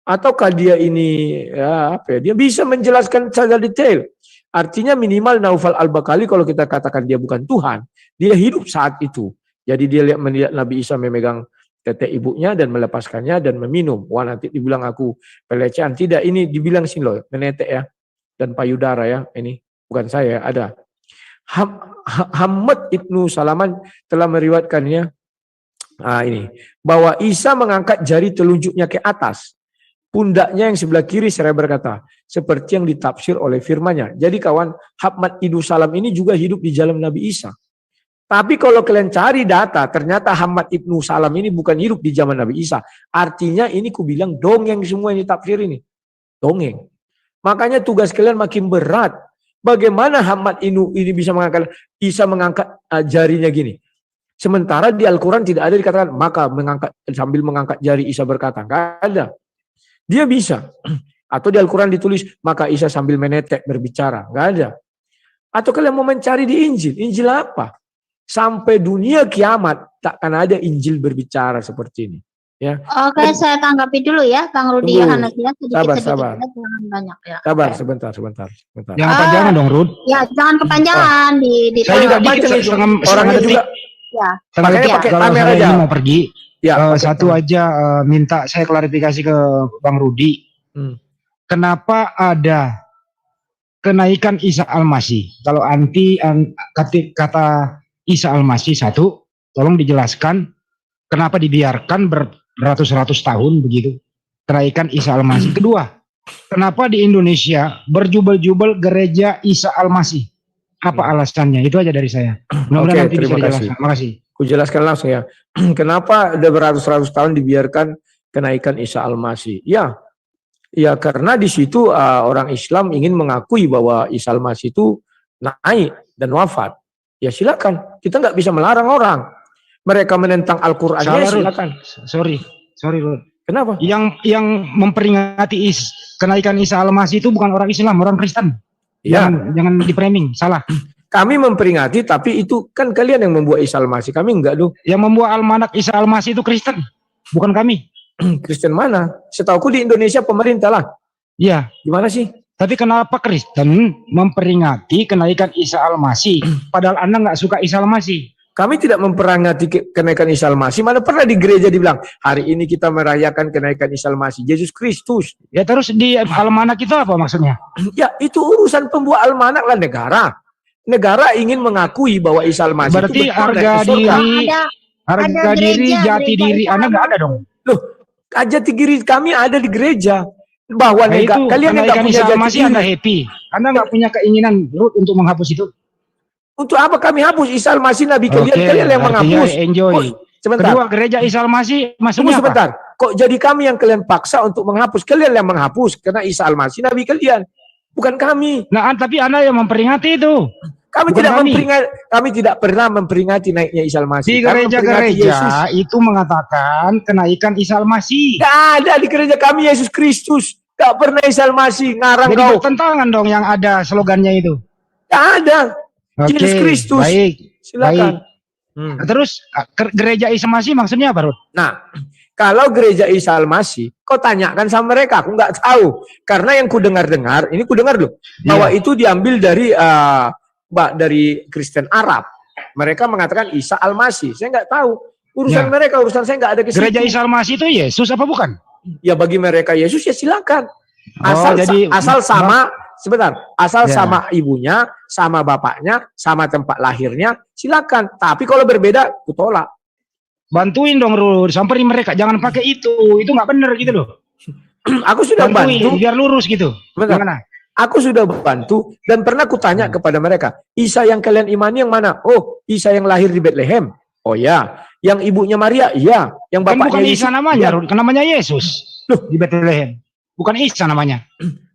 ataukah dia ini ya, apa ya, dia bisa menjelaskan secara detail. Artinya minimal Naufal Al-Bakhali kalau kita katakan dia bukan Tuhan, dia hidup saat itu. Jadi dia melihat Nabi Isa memegang tetek ibunya dan melepaskannya dan meminum. Wah, nanti dibilang aku pelecehan. Tidak, ini dibilang sini loh, menetek ya. Dan payudara ya, ini bukan saya, ada. Hamad Ibnu Salaman telah meriwayatkannya ini bahwa Isa mengangkat jari telunjuknya ke atas, pundaknya yang sebelah kiri seraya berkata, seperti yang ditafsir oleh firman-Nya. Jadi kawan, Hamad Ibnu Salam ini juga hidup di zaman Nabi Isa. Tapi kalau kalian cari data, ternyata Hamad Ibnu Salam ini bukan hidup di zaman Nabi Isa. Artinya ini ku bilang dongeng semua yang ditafsir ini. Dongeng. Makanya tugas kalian makin berat. Bagaimana Hamad ini bisa mengangkat, Isa mengangkat jarinya gini. Sementara di Al-Quran tidak ada dikatakan, maka sambil mengangkat jari Isa berkata. Nggak ada. Dia bisa. Atau di Al-Quran ditulis, maka Isa sambil menetek berbicara. Nggak ada. Atau kalian mau mencari di Injil. Injil apa? Sampai dunia kiamat, takkan ada Injil berbicara seperti ini. Ya.
Oke, saya tanggapi dulu ya, Kang Rudi Yohanes ya, sedikit-sedikit, jangan banyak ya.
Sabar, sebentar.
Jangan kepanjangan dong, Rud.
Ya, jangan kepanjangan di
Saya juga
baca
orang
juga.
Ya.
Makanya pakai
kalau
kamera
saya
aja.
mau pergi,
Ya,
satu aja minta saya klarifikasi ke Bang Rudi. Kenapa ada kenaikan Isa Al-Masih? Kalau kata Isa Al-Masih satu, tolong dijelaskan kenapa dibiarkan beratus-ratus tahun begitu kenaikan Isa Al-Masih. Kedua, kenapa di Indonesia berjubel-jubel gereja Isa Al-Masih? Apa alasannya? Itu aja dari saya. Mudah-mudahan nanti bisa dijelaskan. Terima kasih.
Aku jelaskan langsung ya. Kenapa ada beratus-ratus tahun dibiarkan kenaikan Isa Al-Masih? Ya karena di situ orang Islam ingin mengakui bahwa Isa Al-Masih itu naik dan wafat. Ya silakan. Kita nggak bisa melarang orang. Mereka menentang Al-Quran. Ya silakan.
Sorry, Rud.
Kenapa?
Yang memperingati kenaikan Isa Al-Masih itu bukan orang Islam, orang Kristen.
Ya.
Jangan di-framing, salah.
Kami memperingati, tapi itu kan kalian yang membuat Isa Al-Masih. Kami enggak dong.
Yang membuat almanak Isa Al-Masih itu Kristen, bukan kami.
Kristen mana? Setauku di Indonesia pemerintah lah.
Iya.
Gimana sih?
Tapi kenapa Kristen memperingati kenaikan Isa Al-Masih, padahal Anda nggak suka Isa Al-Masih?
Kami tidak memperingati kenaikan Isa Al-Masih. Mana pernah di gereja dibilang, hari ini kita merayakan kenaikan Isa Al-Masih, Yesus Kristus.
Ya terus di almanak itu apa maksudnya?
Ya itu urusan pembuat almanak lah negara. Negara ingin mengakui bahwa Isa Al-Masih
berarti
itu
harga diri, jati diri Anda nggak ada dong?
Loh, jati diri kami ada di gereja. Bahwa
itu
kalian yang nggak punya jati diri.
Anda happy. Anda nggak punya keinginan untuk menghapus itu.
Untuk apa kami hapus? Isa Al-Masih Nabi kalian yang menghapus.
Enjoy.
Sebentar.
Kedua, gereja Isa Al-Masih maksudnya
sebentar. Kok jadi kami yang kalian paksa untuk menghapus? Kalian yang menghapus karena Isa Al-Masih Nabi kalian, bukan kami.
Nah, tapi Anda yang memperingati itu.
Kami tidak pernah memperingati naiknya Isa Al-Masih.
Di gereja-gereja itu mengatakan kenaikan Isa Al-Masih.
Gak ada di gereja kami Yesus Kristus. Gak pernah Isa Al-Masih. Ngarang
jadi
kau.
bertentangan dong yang ada slogannya itu.
Gak ada. Yesus Kristus.
Baik.
Silakan.
Terus gereja Isa Al-Masih maksudnya apa, Rud?
Nah, kalau gereja Isa Al-Masih, kau tanyakan sama mereka. Aku nggak tahu. Karena yang ku dengar-dengar, ini ku dengar loh, bahwa itu diambil dari Kristen Arab. Mereka mengatakan Isa Al-Masih. Saya nggak tahu. Urusan mereka, urusan saya nggak ada ke situ.
Gereja Isa Al-Masih itu Yesus apa bukan?
Ya bagi mereka Yesus ya silakan. Asal sama ibunya, sama bapaknya, sama tempat lahirnya, silakan. Tapi kalau berbeda, aku tolak.
Bantuin dong, Rud. Samperin mereka, jangan pakai itu nggak bener gitu loh.
Aku sudah bantu
biar lurus gitu.
Gimana? Aku sudah bantu dan pernah kutanya kepada mereka, Isa yang kalian imani yang mana? Oh, Isa yang lahir di Bethlehem. Oh ya, yang ibunya Maria, iya. Yang bapaknya
bukan Isa namanya, Rud. Namanya Yesus. Loh, di Bethlehem. Bukan Isa namanya.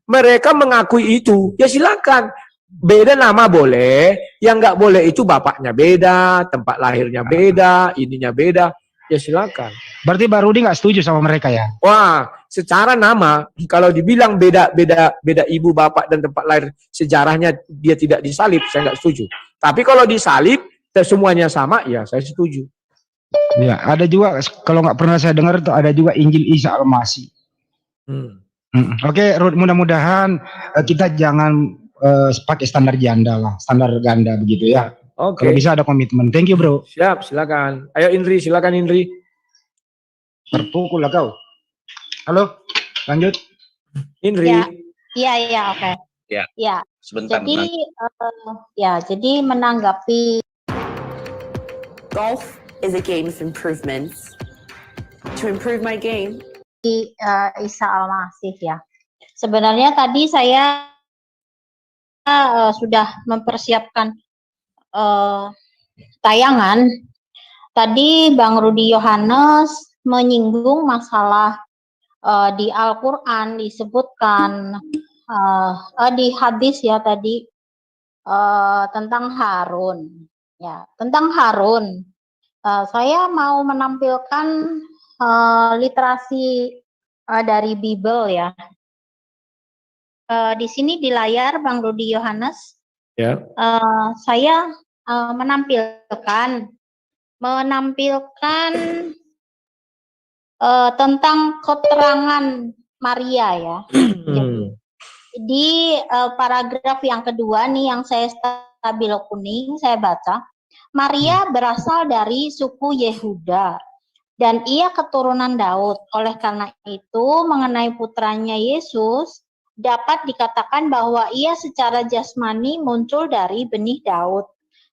Mereka mengakui itu, ya silakan. Beda nama boleh, Yang nggak boleh itu bapaknya beda, tempat lahirnya beda, ininya beda. Ya silakan.
Berarti Bang Rudi nggak setuju sama mereka ya?
Wah, secara nama kalau dibilang beda ibu bapak dan tempat lahir sejarahnya dia tidak disalib, saya nggak setuju. Tapi kalau disalib semuanya sama, ya saya setuju.
Ya, ada juga kalau nggak pernah saya dengar itu ada juga Injil Isa Al-Masih. Oke, Ruth, mudah-mudahan kita jangan pakai standar janda lah, standar ganda begitu ya.
Oke.
Kalau bisa ada komitmen. Thank you, Bro.
Siap, silakan. Ayo Indri, silakan Indri.
Terpukul lah kau. Halo, lanjut.
Indri.
Iya, oke.
Ya.
Ya.
Sebentar.
Jadi menanggapi
golf is a game of improvements. To improve my game.
Isa Al-Masih ya. Sebenarnya tadi saya sudah mempersiapkan tayangan. Tadi Bang Rudi Yohanes menyinggung masalah di Al-Quran disebutkan di hadis ya tadi tentang Harun. Ya, tentang Harun. Saya mau menampilkan literasi dari Bible ya. Di sini di layar Bang Rudi Yohanes,
ya.
Saya menampilkan tentang keterangan Maria ya. Di paragraf yang kedua nih yang saya stabilo kuning, saya baca. Maria berasal dari suku Yehuda dan ia keturunan Daud. Oleh karena itu, mengenai putranya Yesus, dapat dikatakan bahwa ia secara jasmani muncul dari benih Daud.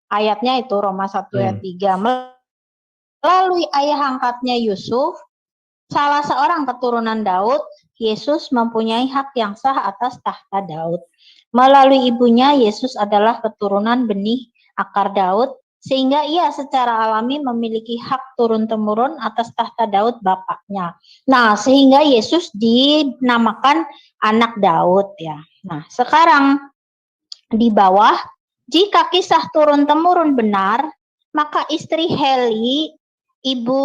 Ayatnya itu Roma 1 ayat 3. Melalui ayah angkatnya Yusuf, salah seorang keturunan Daud, Yesus mempunyai hak yang sah atas tahta Daud. Melalui ibunya, Yesus adalah keturunan benih akar Daud, sehingga ia secara alami memiliki hak turun-temurun atas tahta Daud bapaknya. Nah, sehingga Yesus dinamakan anak Daud ya. Nah, sekarang di bawah, jika kisah turun-temurun benar, maka istri Heli, ibu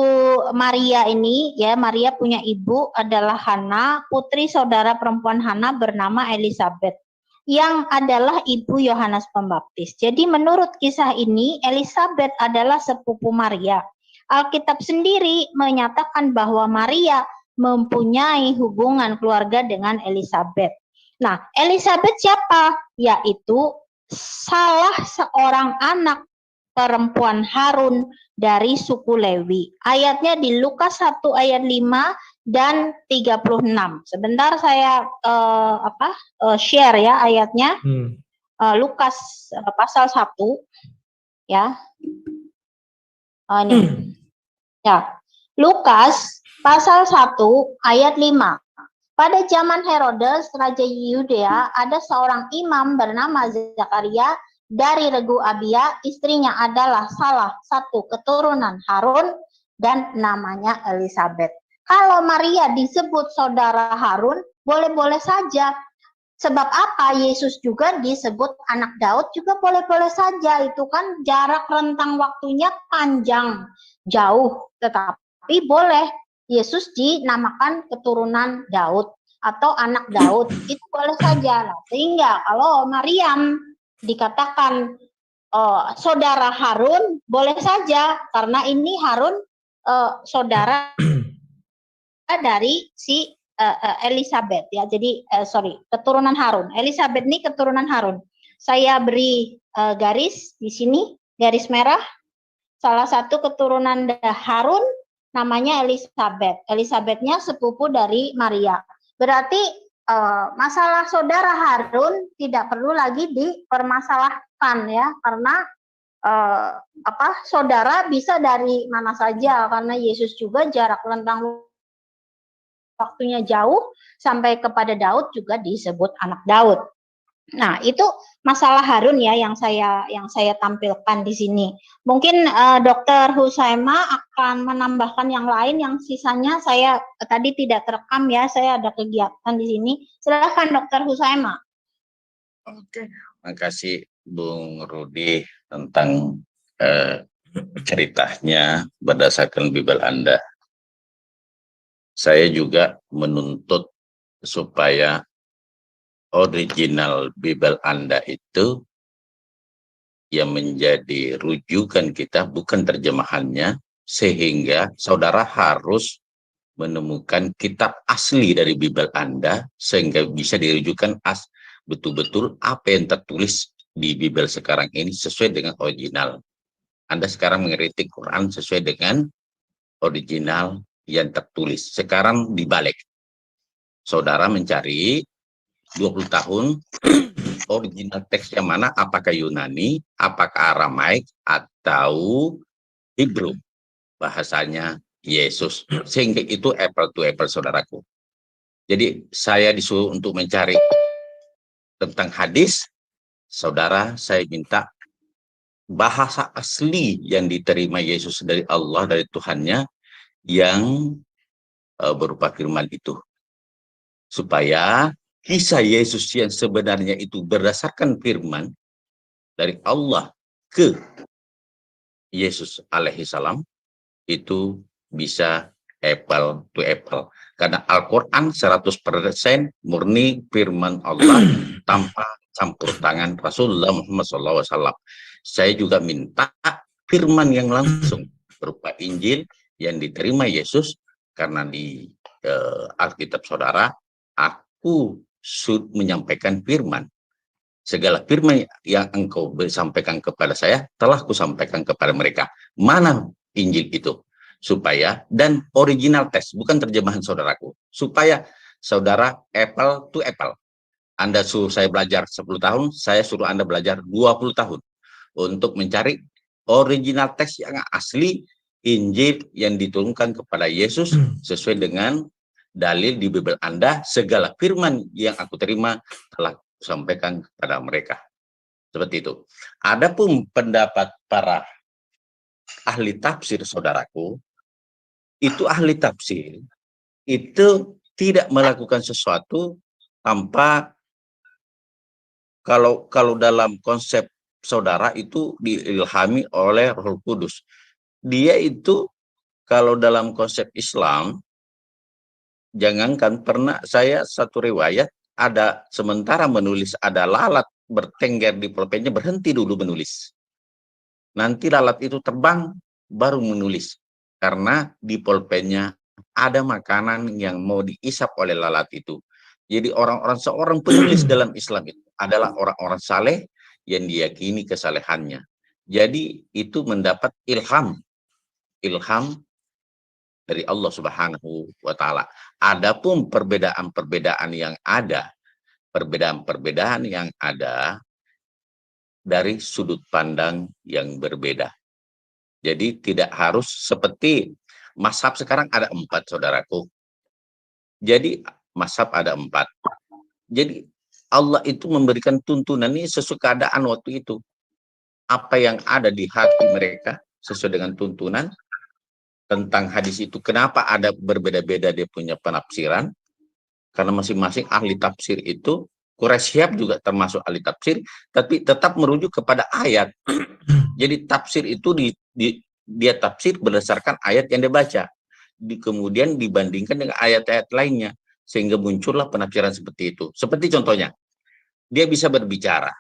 Maria ini ya, Maria punya ibu adalah Hana, putri saudara perempuan Hana bernama Elisabeth, yang adalah ibu Yohanes Pembaptis. Jadi menurut kisah ini, Elisabeth adalah sepupu Maria. Alkitab sendiri menyatakan bahwa Maria mempunyai hubungan keluarga dengan Elisabeth. Nah, Elisabeth siapa? Yaitu salah seorang anak perempuan Harun dari suku Lewi. Ayatnya di Lukas 1 ayat 5 dan 36. Sebentar saya share ya ayatnya. Lukas pasal 1 ya. Ini. Ya. Lukas pasal 1 ayat 5. Pada zaman Herodes raja Yudea ada seorang imam bernama Zakaria dari regu Abia, istrinya adalah salah satu keturunan Harun dan namanya Elisabeth. Kalau Maria disebut saudara Harun, boleh-boleh saja. Sebab apa? Yesus juga disebut anak Daud juga boleh-boleh saja. Itu kan jarak rentang waktunya panjang, jauh. Tetapi boleh Yesus dinamakan keturunan Daud atau anak Daud. Itu boleh saja. Nah, sehingga kalau Maryam dikatakan saudara Harun, boleh saja. Karena ini Harun saudara dari si Elisabeth ya. Jadi keturunan Harun. Elisabeth ini keturunan Harun. Saya beri garis di sini, garis merah. Salah satu keturunan Harun namanya Elisabeth. Elisabethnya sepupu dari Maria. Berarti masalah saudara Harun tidak perlu lagi dipermasalahkan ya, karena saudara bisa dari mana saja, karena Yesus juga jarak rentang waktunya jauh sampai kepada Daud juga disebut anak Daud. Nah, itu masalah Harun ya yang saya tampilkan di sini. Mungkin Dr. Husaima akan menambahkan yang lain, yang sisanya saya tadi tidak terekam ya, saya ada kegiatan di sini. Silakan Dr. Husaima.
Oke, makasih Bung Rudi tentang ceritanya berdasarkan Bible Anda. Saya juga menuntut supaya original Bible Anda itu yang menjadi rujukan kita, bukan terjemahannya, sehingga saudara harus menemukan kitab asli dari Bible Anda sehingga bisa dirujukan betul-betul apa yang tertulis di Bible sekarang ini sesuai dengan original. Anda sekarang mengkritik Quran sesuai dengan original yang tertulis. Sekarang dibalik. Saudara mencari 20 tahun original teks yang mana, apakah Yunani, apakah Aramaik, atau Hebrew. Bahasanya Yesus. Sehingga itu apple to apple, saudaraku. Jadi saya disuruh untuk mencari tentang hadis. Saudara, saya minta bahasa asli yang diterima Yesus dari Allah, dari Tuhannya, yang berupa firman itu. Supaya kisah Yesus yang sebenarnya itu berdasarkan firman dari Allah ke Yesus alaihi salam, itu bisa apple to apple. Karena Al-Quran 100% murni firman Allah tanpa campur tangan Rasulullah Muhammad SAW. Saya juga minta firman yang langsung berupa Injil yang diterima Yesus, karena di Alkitab saudara, aku menyampaikan firman. Segala firman yang engkau sampaikan kepada saya, telah kusampaikan kepada mereka. Mana Injil itu? Supaya, dan original teks, bukan terjemahan saudaraku. Supaya saudara apple to apple. Anda suruh saya belajar 10 tahun, saya suruh Anda belajar 20 tahun. Untuk mencari original teks yang asli, Injil yang diturunkan kepada Yesus, sesuai dengan dalil di Bible Anda, segala firman yang aku terima telah sampaikan kepada mereka. Seperti itu. Adapun pendapat para ahli tafsir saudaraku, itu ahli tafsir itu tidak melakukan sesuatu tanpa, kalau dalam konsep saudara itu diilhami oleh Roh Kudus. Dia itu kalau dalam konsep Islam, jangankan pernah saya satu riwayat ada sementara menulis ada lalat bertengger di pulpennya, berhenti dulu menulis. Nanti lalat itu terbang baru menulis. Karena di pulpennya ada makanan yang mau diisap oleh lalat itu. Jadi seorang penulis dalam Islam itu adalah orang-orang saleh yang diyakini kesalehannya. Jadi itu mendapat ilham dari Allah Subhanahu wa Ta'ala. Adapun perbedaan-perbedaan yang ada, dari sudut pandang yang berbeda. Jadi tidak harus seperti mazhab sekarang ada 4, saudaraku. Jadi mazhab ada 4. Jadi Allah itu memberikan tuntunan ini sesuai keadaan waktu itu. Apa yang ada di hati mereka sesuai dengan tuntunan tentang hadis itu. Kenapa ada berbeda-beda dia punya penafsiran? Karena masing-masing ahli tafsir itu, Quraisyhab juga termasuk ahli tafsir, tapi tetap merujuk kepada ayat. Jadi tafsir itu dia tafsir berdasarkan ayat yang dia baca. Kemudian dibandingkan dengan ayat-ayat lainnya. Sehingga muncullah penafsiran seperti itu. Seperti contohnya, dia bisa berbicara.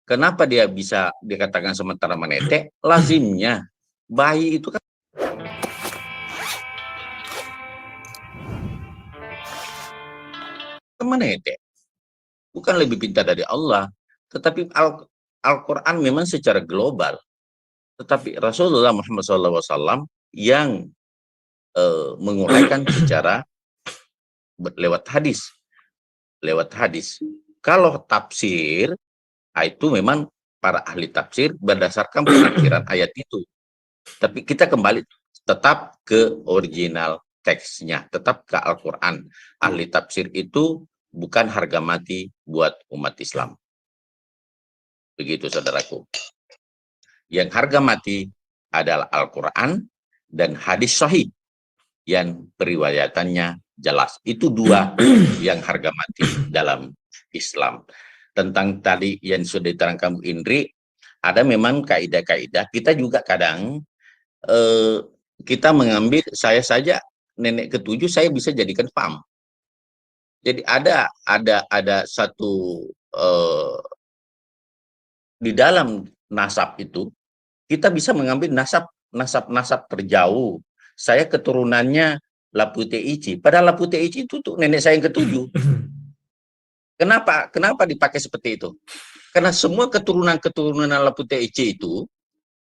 Kenapa dia bisa dikatakan sementara menetek? Lazimnya, bayi itu kan menetek. Bukan lebih pintar dari Allah. Tetapi Al-Quran memang secara global. Tetapi Rasulullah Muhammad SAW yang menguraikan secara lewat hadis. Kalau tafsir, itu memang para ahli tafsir berdasarkan penafsiran ayat itu. Tapi kita kembali tetap ke original teksnya, tetap ke Al-Quran. Ahli tafsir itu bukan harga mati buat umat Islam. Begitu saudaraku. Yang harga mati adalah Al-Quran dan hadis sahih yang periwayatannya jelas. Itu 2 yang harga mati dalam Islam. tentang tadi yang sudah diterangkan Bu Indri, ada memang kaidah-kaidah. Kita juga kadang kita mengambil, saya saja nenek ketujuh saya bisa jadikan pam. Jadi ada satu di dalam nasab itu kita bisa mengambil nasab terjauh. Saya keturunannya Lapute Ici. Padahal Lapute Ici itu tuh nenek saya yang ketujuh. Kenapa dipakai seperti itu? Karena semua keturunan Lapute Ici itu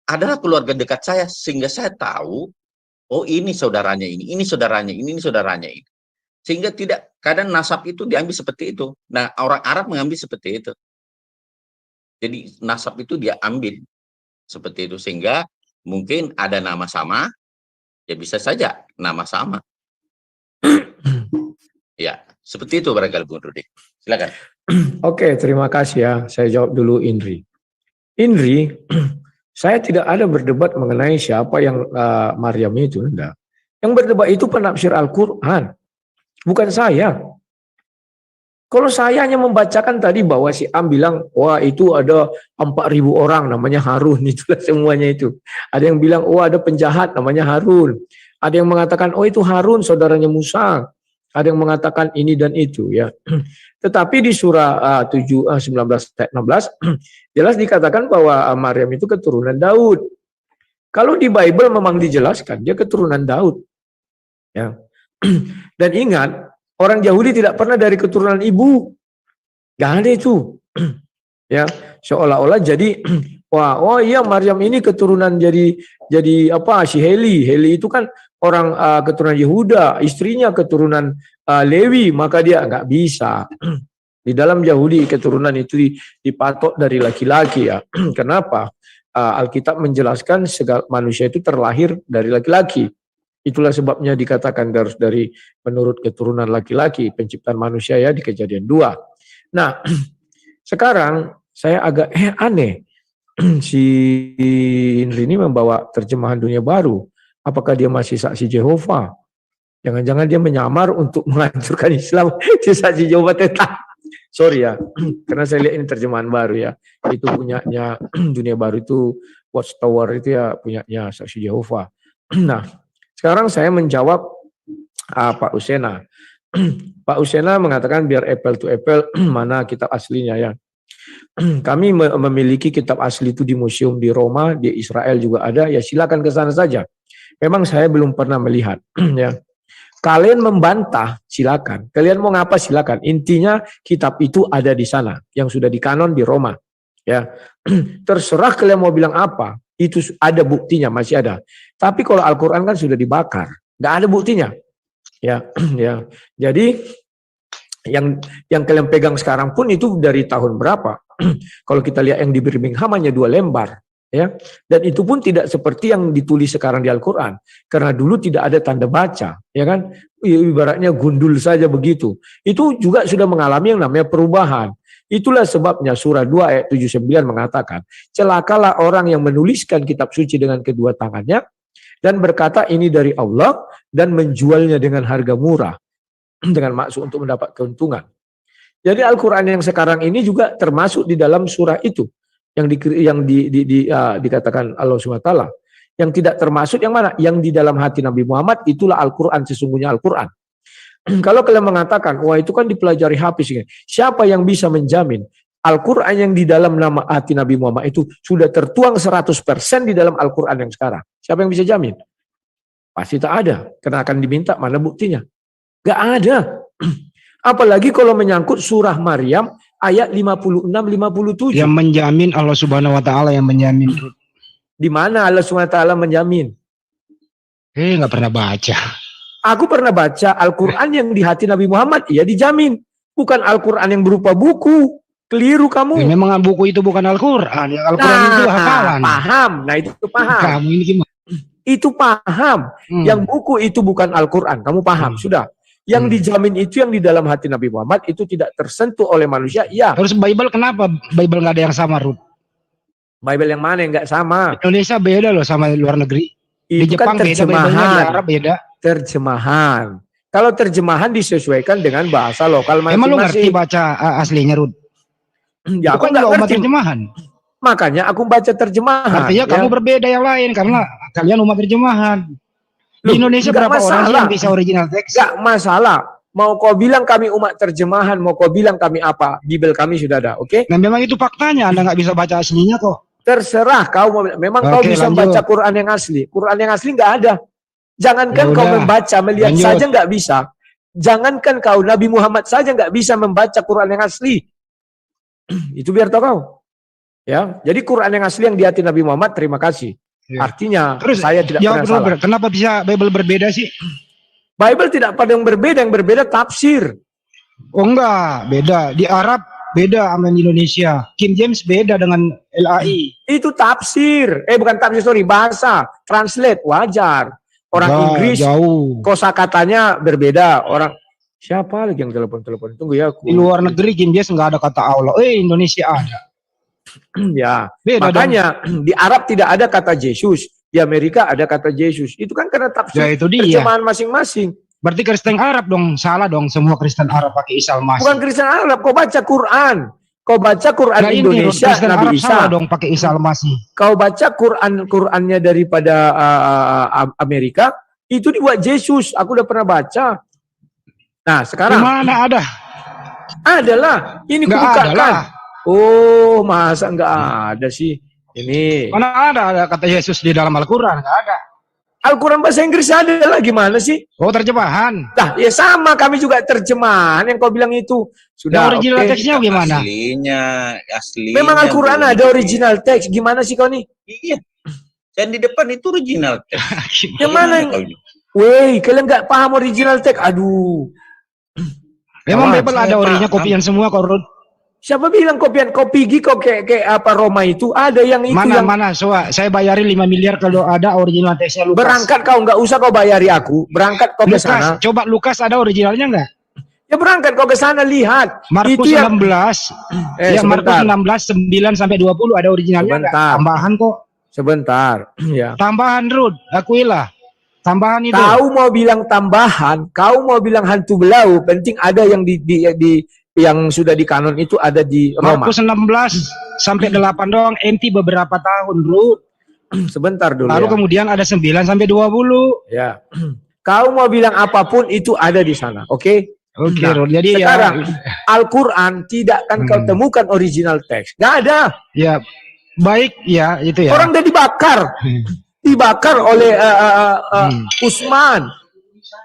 adalah keluarga dekat saya, sehingga saya tahu, oh ini saudaranya ini saudaranya ini saudaranya ini. Sehingga tidak, kadang nasab itu diambil seperti itu. Nah, orang Arab mengambil seperti itu. Jadi nasab itu dia ambil seperti itu, sehingga mungkin ada nama sama, ya bisa saja nama sama. Ya, seperti itu barangkali Bung Rudi. Silakan.
Oke, terima kasih ya. Saya jawab dulu Indri. Indri, saya tidak ada berdebat mengenai siapa yang Maryam itu, enggak. Yang berdebat itu penafsir Al-Quran, bukan saya. Kalau saya hanya membacakan tadi bahwa si Am bilang, wah itu ada 4.000 orang namanya Harun, itulah semuanya itu. Ada yang bilang, oh ada penjahat namanya Harun. Ada yang mengatakan, oh itu Harun saudaranya Musa. Ada yang mengatakan ini dan itu ya. Tetapi di surah 19 ayat 16 jelas dikatakan bahwa Maryam itu keturunan Daud. Kalau di Bible memang dijelaskan dia keturunan Daud. Ya. Dan ingat, orang Yahudi tidak pernah dari keturunan ibu. Gak ada itu. Ya, seolah-olah jadi wah, oh iya Maryam ini keturunan jadi apa si Heli. Heli itu kan orang keturunan Yehuda, istrinya keturunan Lewi, maka dia nggak bisa. Di dalam Yahudi keturunan itu dipatok dari laki-laki ya. Kenapa? Alkitab menjelaskan segala manusia itu terlahir dari laki-laki. Itulah sebabnya dikatakan harus dari menurut keturunan laki-laki penciptaan manusia ya di Kejadian 2. Nah, sekarang saya agak aneh. Si Indri ini membawa terjemahan dunia baru. Apakah dia masih saksi Jehovah? Jangan-jangan dia menyamar untuk menghancurkan Islam. Si saksi Jehovah tetap. Sorry ya, karena saya lihat ini terjemahan baru ya. Itu punyanya dunia baru itu Watchtower itu ya punyanya saksi Jehovah. Nah, sekarang saya menjawab Pak Usena. Pak Usena mengatakan biar apple to apple mana kitab aslinya ya. Kami memiliki kitab asli itu di museum di Roma, di Israel juga ada. Ya silakan ke sana saja. Memang saya belum pernah melihat. Ya. Kalian membantah, silakan. Kalian mau ngapa, silakan. Intinya kitab itu ada di sana, yang sudah dikanon di Roma. Ya, terserah kalian mau bilang apa. Itu ada buktinya, masih ada. Tapi kalau Al-Quran kan sudah dibakar, nggak ada buktinya. Ya, ya. Jadi yang kalian pegang sekarang pun itu dari tahun berapa? Kalau kita lihat yang di Birmingham hanya 2 lembar. Ya, dan itu pun tidak seperti yang ditulis sekarang di Al-Quran, karena dulu tidak ada tanda baca, ya kan, ibaratnya gundul saja begitu. Itu juga sudah mengalami yang namanya perubahan. Itulah sebabnya surah 2 ayat 79 mengatakan, celakalah orang yang menuliskan kitab suci dengan kedua tangannya dan berkata ini dari Allah dan menjualnya dengan harga murah dengan maksud untuk mendapat keuntungan. Jadi Al-Quran yang sekarang ini juga termasuk di dalam surah itu. Yang dikatakan Allah SWT, yang tidak termasuk yang mana? Yang di dalam hati Nabi Muhammad, itulah Al-Quran, sesungguhnya Al-Quran. Kalau kalian mengatakan, wah itu kan dipelajari Hafiz, siapa yang bisa menjamin Al-Quran yang di dalam nama hati Nabi Muhammad itu sudah tertuang 100% di dalam Al-Quran yang sekarang? Siapa yang bisa jamin? Pasti tak ada, karena akan diminta mana buktinya. Gak ada. Apalagi kalau menyangkut surah Maryam ayat 56-57.
Yang menjamin Allah Subhanahu wa taala yang menjamin.
Di mana Allah Subhanahu wa taala menjamin?
Nggak pernah baca.
Aku pernah baca Al-Quran yang di hati Nabi Muhammad, ya dijamin. Bukan Al-Quran yang berupa buku. Keliru kamu.
Ya, memang buku itu bukan Al-Quran. Ya, Al-Quran itu hafalan.
Paham. Nah itu paham.
Kamu ini gimana?
Itu paham. Yang buku itu bukan Al-Quran. Kamu paham. Sudah. Yang dijamin itu yang di dalam hati Nabi Muhammad itu tidak tersentuh oleh manusia. Ya.
Terus Bible kenapa? Bible nggak ada yang sama, Ruth?
Bible yang mana yang nggak sama?
Indonesia beda loh sama luar negeri.
Itu
di Jepang
kan terjemahan.
beda, di Arab beda.
Terjemahan. Kalau terjemahan disesuaikan dengan bahasa lokal masing-masing.
Emang lu ngerti baca aslinya, Ruth?
Ya,
Itu
aku
kan
nggak
juga umat
ngerti.
terjemahan.
Makanya aku baca terjemahan.
Artinya
ya.
kamu berbeda yang lain karena kalian umat terjemahan. Di
Loh,
Indonesia
nggak
berapa orang sih
masalah.
yang bisa original text?
Gak masalah. Mau kau bilang kami umat terjemahan, mau kau bilang kami apa, Bible kami sudah ada, oke?
Nah memang itu faktanya, Anda nggak bisa baca aslinya kok.
Terserah kau mau, memang kau
Oke,
bisa
lanjut.
baca Quran yang asli. Quran yang asli nggak ada. Jangankan
Ya
kau
udah,
membaca, melihat
lanjut.
saja nggak bisa. Jangankan kau, Nabi Muhammad saja nggak bisa membaca Quran yang asli. Itu biar tahu kau. Ya, jadi Quran yang asli yang di hati Nabi Muhammad, terima kasih.
Ya.
Artinya
Terus
saya tidak
ya,
pernah salah.
kenapa bisa Bible berbeda sih?
Bible tidak pada yang berbeda tafsir.
Oh enggak, beda. Di Arab beda sama di Indonesia. King James beda dengan LAI.
Itu tafsir. Bukan tafsir, sorry, bahasa. Translate, wajar. Orang
Enggak,
Inggris,
jauh.
kosakatanya berbeda. Orang siapa lagi yang telepon? Tunggu ya.
Di luar negeri King James enggak ada kata Allah. Indonesia ada.
Ya,
Beda
makanya di Arab tidak ada kata Yesus. Di Amerika ada kata Yesus. Itu kan karena tafsir
Ya itu dia.
terjemahan masing-masing.
Berarti Kristen Arab dong, salah dong semua Kristen Arab pakai Isa Al-Masih.
Bukan Kristen Arab, kau baca Quran. Kau baca Quran
Nah, ini
Indonesia,
Kristen
Nabi
Arab
Isa.
salah dong pakai Isa Al-Masih.
Kau baca Qurannya daripada Amerika, itu dibuat Yesus. Aku udah pernah baca. Nah, sekarang
Mana ada?
adalah ini
Nggak
kubukakan.
ada lah.
Oh, masa nggak ada sih? Ini
Mana ada kata Yesus di dalam Al-Quran? Nggak ada.
Al-Quran bahasa Inggris ada lah, gimana sih?
Oh terjemahan.
Nah, ya sama, kami juga terjemahan yang kau bilang itu. Sudah,
Nah, original
oke.
teksnya gimana?
Aslinya.
Memang Al-Quran
belum.
ada original text. Gimana sih kau nih?
Iya. Dan di depan itu original text.
Yang mana?
Kau ini?
Weh, kalian nggak paham original text? Aduh.
Memang
Kawan,
Bible
saya
ada original
paham.
kopian semua kok. Rud.
Siapa bilang kopian? Kau pergi kau kayak apa Roma itu? Ada yang itu yang
Mana? Saya bayarin 5 miliar kalau ada original teksnya Lukas.
berangkat kau nggak usah kau bayari aku. Berangkat kau ke sana.
Lukas, coba Lukas ada originalnya nggak?
Ya berangkat kau ke sana lihat.
Markus
Itu yang
16, ya Markus
sebentar.
16 9 sampai 20 ada originalnya nggak?
Sebentar.
Tambahan kok.
Sebentar. Ya.
Tambahan Rud, akuilah. Tambahan itu.
Kau mau bilang tambahan, kau mau bilang hantu belau, penting ada yang di yang sudah di kanon itu ada di Roma.
Markus 16 sampai 8 doang, empty beberapa tahun, Rud.
Sebentar dulu
Lalu
ya.
kemudian ada 9 sampai 20.
Ya. Kau mau bilang apapun itu ada di sana, oke?
Oke,
Nah,
Rud. Jadi
sekarang Al-Quran tidak akan kau temukan original text. Nggak ada.
ya baik ya itu ya.
Orang udah dibakar oleh Utsman.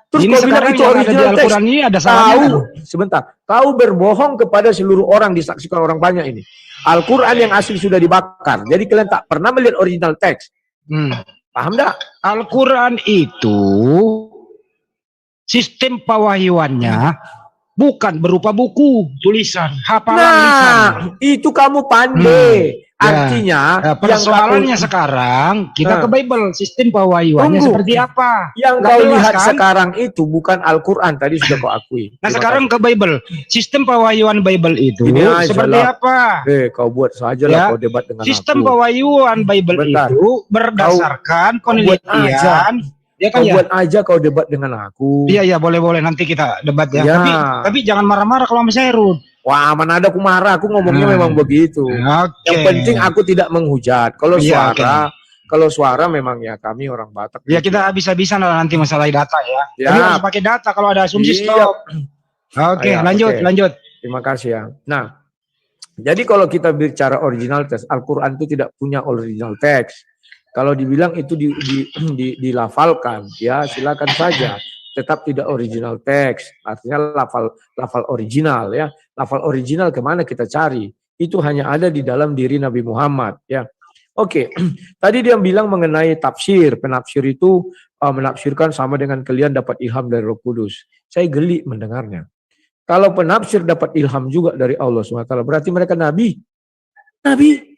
Terus
Ini
kau bilang
sekarang
itu
yang ada di
original text.
Al-Quran ini ada salahnya
Kau,
kan?
sebentar. Kau berbohong kepada seluruh orang, disaksikan orang banyak ini. Al-Quran yang asli sudah dibakar. Jadi kalian tak pernah melihat original text. Paham tak?
Al-Quran itu sistem pewahyuannya bukan berupa buku, tulisan, hafalan lisan.
Nah, itu kamu pandai. Artinya,
Nah, persoalannya sekarang kita ke Bible, sistem pewahyuannya
Tunggu.
seperti apa?
yang
Nggak
kau
jelas,
lihat
kan?
sekarang itu bukan Al-Quran. Tadi sudah kau akui.
Nah
Terima
sekarang ke Bible, sistem pewahyuan Bible itu
Ini aja
seperti
lah.
apa?
Kau buat saja
Ya,
lah kau debat dengan
sistem
aku.
pewahyuan Bible
Bentar.
itu berdasarkan
Kau buat aja.
penelitian, ya kan
Kau
ya?
buat aja kau debat dengan aku.
Iya boleh nanti kita debat ya.
Ya.
Tapi jangan marah-marah kalau sama saya Rud.
Wah, mana ada aku marah, aku ngomongnya memang begitu.
Oke.
Yang penting aku tidak menghujat. Kalau
Iya,
suara memang ya kami orang Batak.
Ya kita habis-habisan lah nanti masalah data ya.
Ya.
Tapi harus pakai data kalau ada asumsi
Iya.
stop. Oke,
Ya,
lanjut.
Terima kasih ya. Nah, jadi kalau kita bicara original text, Al-Quran itu tidak punya original text. Kalau dibilang itu dilafalkan, ya silakan saja. Tetap tidak original text, artinya lafal original ya. Lafal original kemana kita cari? Itu hanya ada di dalam diri Nabi Muhammad ya. Oke, tadi dia bilang mengenai tafsir. Penafsir itu menafsirkan sama dengan kalian dapat ilham dari Roh Kudus. Saya geli mendengarnya. Kalau penafsir dapat ilham juga dari Allah SWT, berarti mereka nabi. Nabi.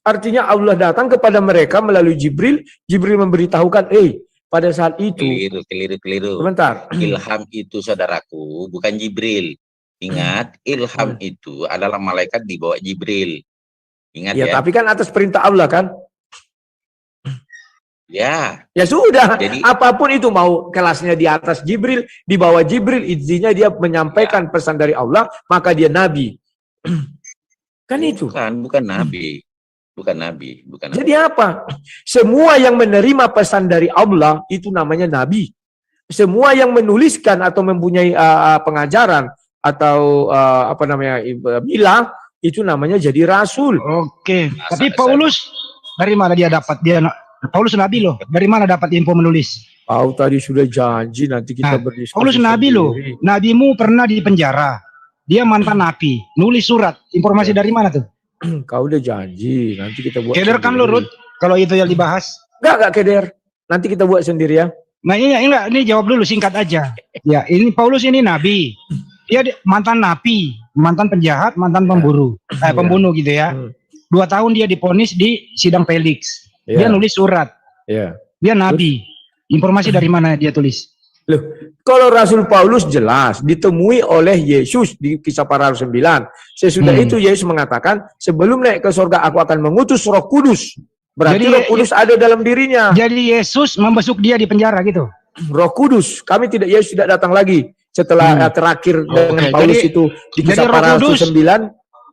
Artinya Allah datang kepada mereka melalui Jibril. Jibril memberitahukan, pada saat itu.
Keliru.
Sebentar.
Ilham itu saudaraku, bukan Jibril. Ingat, ilham itu adalah malaikat di bawah Jibril. Ingat
Ya,
ya.
tapi kan atas perintah Allah kan?
Ya.
Ya sudah,
Jadi-
apapun itu mau kelasnya di atas Jibril, di bawah Jibril, intinya dia menyampaikan pesan dari Allah, maka dia nabi. Kan itu.
Bukan nabi. Bukan nabi.
Jadi apa? Semua yang menerima pesan dari Allah itu namanya nabi. Semua yang menuliskan atau mempunyai pengajaran atau bilang itu namanya jadi rasul.
Oke. Tapi Paulus dari mana dia dapat? Paulus nabi loh. Dari mana dapat info menulis?
Tadi sudah janji nanti kita berdiskusi.
Paulus nabi loh. Nabimu pernah di penjara. Dia mantan nabi. Nulis surat. Informasi dari mana tuh?
Kau udah janji. Nanti kita buat.
Keder kan lu, Ruth? Kalau itu yang dibahas.
Enggak keder. Nanti kita buat sendiri ya.
Nah ini jawab dulu singkat aja. Ya ini Paulus ini nabi. Dia mantan napi, mantan penjahat, mantan pemburu, pembunuh gitu ya. 2 tahun dia diponis di sidang Felix. Dia nulis surat. Dia nabi. Informasi dari mana dia tulis?
Loh, kalau Rasul Paulus jelas ditemui oleh Yesus di Kisah Para Rasul 9. Sesudah itu Yesus mengatakan, sebelum naik ke surga aku akan mengutus Roh Kudus. Berarti Roh Kudus ada dalam dirinya.
Jadi Yesus membesuk dia di penjara gitu.
Roh Kudus, Yesus tidak datang lagi setelah terakhir dengan Paulus itu di Kisah Para Rasul 9.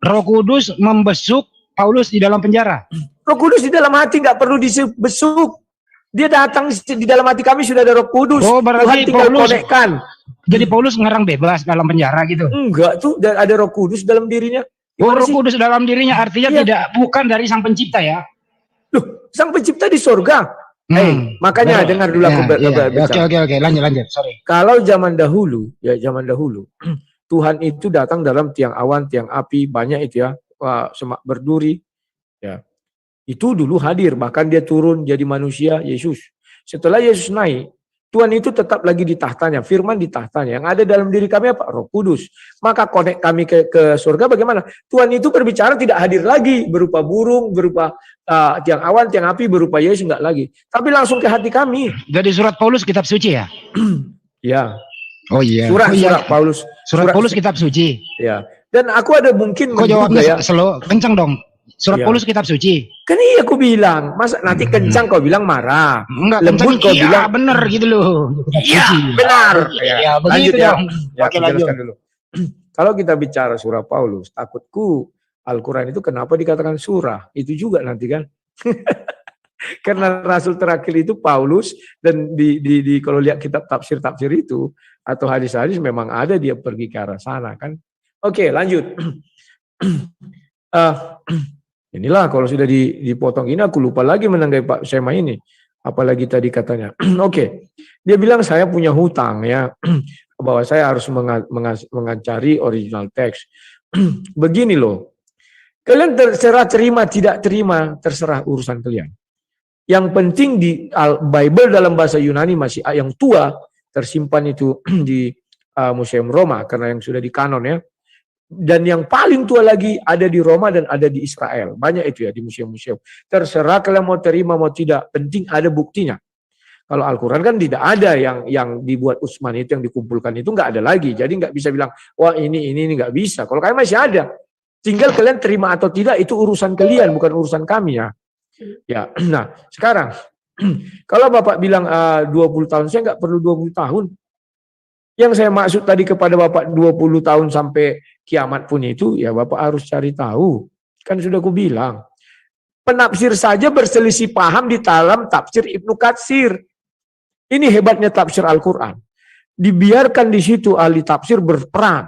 Roh Kudus membesuk Paulus di dalam penjara.
Roh Kudus di dalam hati nggak perlu dibesuk. Dia datang di dalam hati kami sudah ada Roh Kudus.
Oh, berarti
Tuhan tinggal
Paulus
konekkan.
Jadi Paulus ngerang bebas dalam penjara gitu.
Enggak tuh, ada Roh Kudus dalam dirinya.
Roh Kudus dalam dirinya artinya bukan dari Sang Pencipta ya.
Loh, Sang Pencipta di surga. Makanya dengar dulu aku bicara.
Oke, lanjut. Sorry.
Kalau zaman dahulu, Tuhan itu datang dalam tiang awan, tiang api, banyak itu ya, semak berduri. Ya. Itu dulu hadir, bahkan dia turun jadi manusia, Yesus. Setelah Yesus naik, Tuhan itu tetap lagi di tahtanya, firman di tahtanya. Yang ada dalam diri kami apa? Roh Kudus. Maka konek kami ke surga bagaimana? Tuhan itu berbicara tidak hadir lagi, berupa burung, berupa tiang awan, tiang api, berupa Yesus enggak lagi. Tapi langsung ke hati kami.
Jadi surat Paulus kitab suci ya?
Ya.
Oh iya.
Surat Paulus.
Surat Paulus kitab suci.
Ya. Dan aku ada mungkin
kok jawabnya slow, kencang dong. Surat Paulus kitab suci.
Kan iya aku bilang, masa nanti kencang kau bilang marah.
Enggak,
lembut kau bilang
bener gitu loh.
Iya, benar.
Ya, begitu dong.
Ya, jelaskan dulu. Kalau kita bicara surah Paulus, takutku Al-Quran itu kenapa dikatakan surah? Itu juga nanti kan. Karena rasul terakhir itu Paulus, dan di kalau lihat kitab tafsir itu atau hadis-hadis memang ada dia pergi ke arah sana kan. Oke, lanjut. Inilah kalau sudah dipotong ini aku lupa lagi menanggapi Pak Sema ini. Apalagi tadi katanya. Oke. Dia bilang saya punya hutang ya. Bahwa saya harus mengacari original text. Begini loh. Kalian terserah terima tidak terima terserah urusan kalian. Yang penting di Bible dalam bahasa Yunani masih yang tua tersimpan itu di Museum Roma karena yang sudah di kanon ya. Dan yang paling tua lagi ada di Roma dan ada di Israel. Banyak itu ya di museum-museum. Terserah kalian mau terima mau tidak. Penting ada buktinya. Kalau Al-Quran kan tidak ada yang dibuat Utsman itu yang dikumpulkan itu nggak ada lagi. Jadi nggak bisa bilang wah ini nggak bisa. Kalau kalian masih ada. Tinggal kalian terima atau tidak itu urusan kalian bukan urusan kami ya. Ya. Nah sekarang kalau Bapak bilang 20 tahun saya nggak perlu 20 tahun. Yang saya maksud tadi kepada Bapak 20 tahun sampai kiamat pun itu, ya Bapak harus cari tahu. Kan sudah aku bilang. Penafsir saja berselisih paham di dalam tafsir Ibnu Katsir. Ini hebatnya tafsir Al-Quran. Dibiarkan di situ ahli tafsir berperang.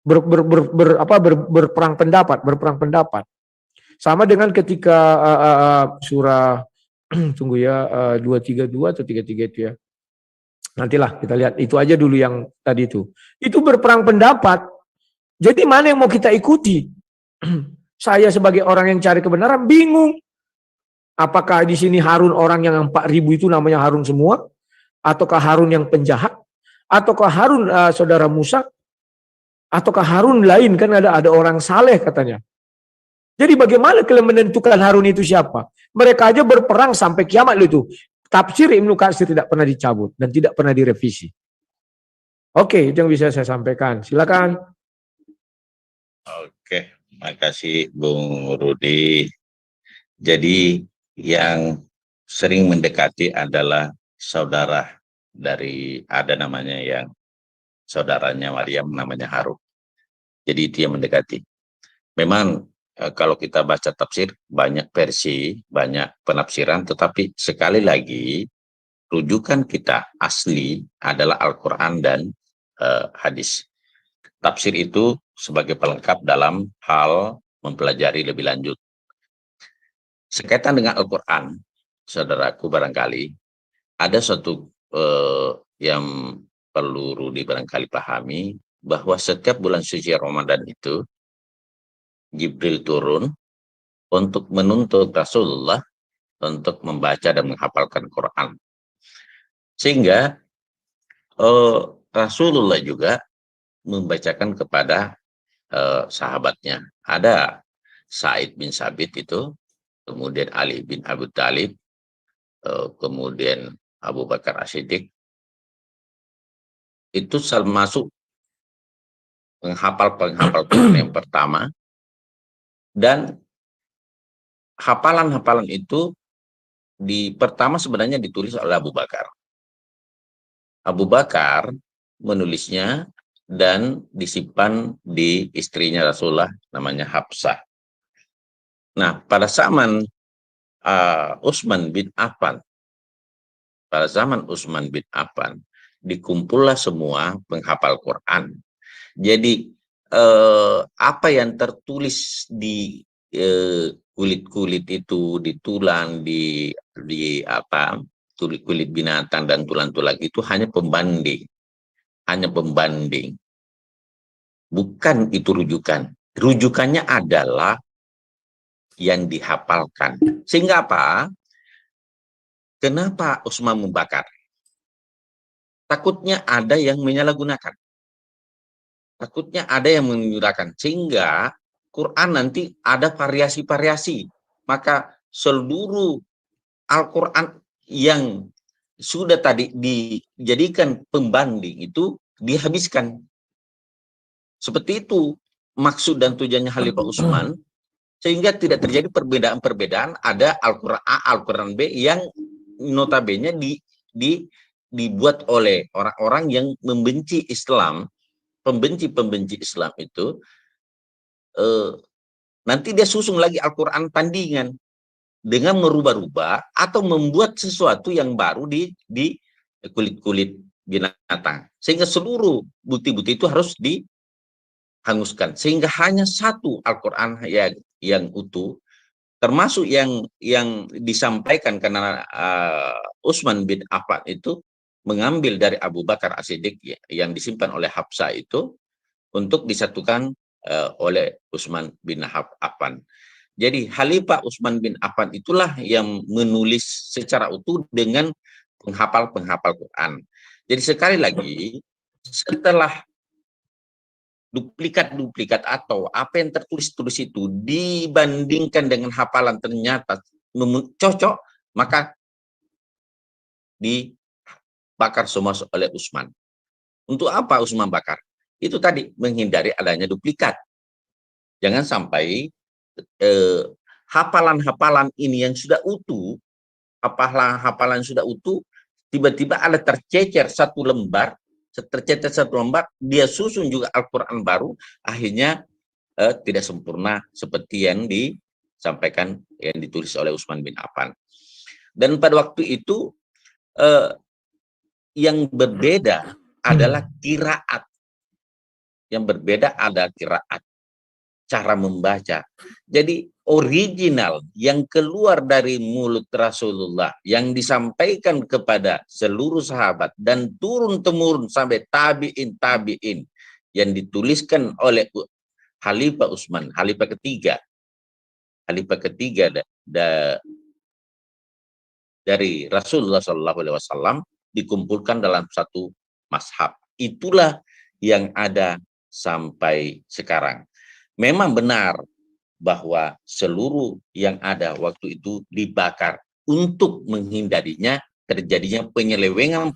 Berperang pendapat. Sama dengan ketika surah, tunggu ya, 232 atau 33 itu ya. Nantilah kita lihat, itu aja dulu yang tadi itu. Itu berperang pendapat. Jadi mana yang mau kita ikuti? Saya sebagai orang yang cari kebenaran bingung. Apakah di sini Harun orang yang 4.000 itu namanya Harun semua? Ataukah Harun yang penjahat? Ataukah Harun saudara Musa? Ataukah Harun lain? Kan ada orang saleh katanya. Jadi bagaimana kalian menentukan Harun itu siapa? Mereka aja berperang sampai kiamat itu. Tafsir Ibnu Katsir tidak pernah dicabut dan tidak pernah direvisi. Oke, itu yang bisa saya sampaikan. Silakan.
Oke, makasih Bung Rudi. Jadi yang sering mendekati adalah saudara dari ada namanya yang saudaranya Maryam namanya Harun. Jadi dia mendekati. Memang kalau kita baca tafsir banyak versi, banyak penafsiran, tetapi sekali lagi rujukan kita asli adalah Al-Quran dan hadis. Tafsir itu sebagai pelengkap dalam hal mempelajari lebih lanjut. Sekaitan dengan Al-Quran, saudaraku, barangkali ada satu yang perlu Rudi barangkali pahami, bahwa setiap bulan suci Ramadan itu Jibril turun untuk menuntut Rasulullah untuk membaca dan menghafalkan Quran. Sehingga Rasulullah juga membacakan kepada sahabatnya. Ada Sa'id bin Sabit itu, kemudian Ali bin Abi Thalib, kemudian Abu Bakar As-Siddiq. Itu termasuk penghafal Quran yang pertama. Dan hafalan-hafalan itu pertama sebenarnya ditulis oleh Abu Bakar. Abu Bakar menulisnya dan disimpan di istrinya Rasulullah, namanya Hafsah. Nah, pada zaman Utsman bin Affan, dikumpullah semua penghafal Quran. Jadi apa yang tertulis di kulit-kulit itu, di tulang, di kulit binatang dan tulang-tulang itu hanya pembanding. Bukan itu rujukan. Rujukannya adalah yang dihafalkan. Sehingga apa? Kenapa Utsman membakar? Takutnya ada yang menyalahgunakan. Sehingga Quran nanti ada variasi-variasi. Maka seluruh Al-Quran yang sudah tadi dijadikan pembanding itu dihabiskan. Seperti itu maksud dan tujuannya Khalifah Utsman, sehingga tidak terjadi perbedaan-perbedaan. Ada Al-Quran A, Al-Quran B yang notabene dibuat oleh orang-orang yang membenci Islam, pembenci Islam itu, nanti dia susun lagi Al-Quran tandingan dengan merubah-rubah atau membuat sesuatu yang baru di kulit-kulit binatang, sehingga seluruh bukti-bukti itu harus dihanguskan, sehingga hanya satu Al-Quran yang utuh, termasuk yang disampaikan karena Utsman bin Affan itu mengambil dari Abu Bakar As-Siddiq yang disimpan oleh Hafsah itu untuk disatukan oleh Utsman bin Affan. Jadi Khalifah Utsman bin Affan itulah yang menulis secara utuh dengan penghafal Quran. Jadi sekali lagi, setelah duplikat atau apa yang tertulis itu dibandingkan dengan hafalan ternyata cocok, maka dibakar semua oleh Utsman. Untuk apa Utsman bakar? Itu tadi, menghindari adanya duplikat. Jangan sampai hafalan-hafalan ini yang sudah utuh, hafalan sudah utuh, tiba-tiba ada tercecer satu lembar, dia susun juga Al-Quran baru, akhirnya tidak sempurna seperti yang disampaikan, yang ditulis oleh Utsman bin Affan. Dan pada waktu itu yang berbeda adalah qiraat. Yang berbeda ada qiraat, cara membaca. Jadi original yang keluar dari mulut Rasulullah, yang disampaikan kepada seluruh sahabat dan turun-temurun sampai tabi'in, yang dituliskan oleh Khalifah Utsman, Khalifah ketiga dari Rasulullah SAW, dikumpulkan dalam satu mazhab. Itulah yang ada sampai sekarang. Memang benar bahwa seluruh yang ada waktu itu dibakar untuk menghindarinya terjadinya penyelewengan,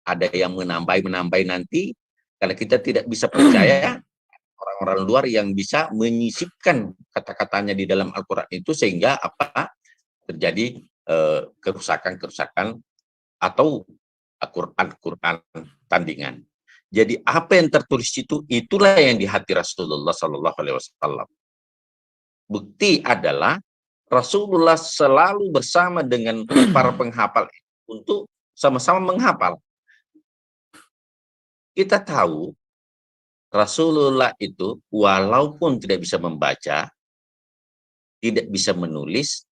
ada yang menambah nanti, karena kita tidak bisa percaya orang-orang luar yang bisa menyisipkan kata-katanya di dalam Al-Quran itu, sehingga terjadi kerusakan atau Al-Quran tandingan. Jadi apa yang tertulis itu, itulah yang di hati Rasulullah Sallallahu Alaihi Wasallam. Bukti adalah Rasulullah selalu bersama dengan para penghafal untuk sama-sama menghafal. Kita tahu Rasulullah itu walaupun tidak bisa membaca, tidak bisa menulis,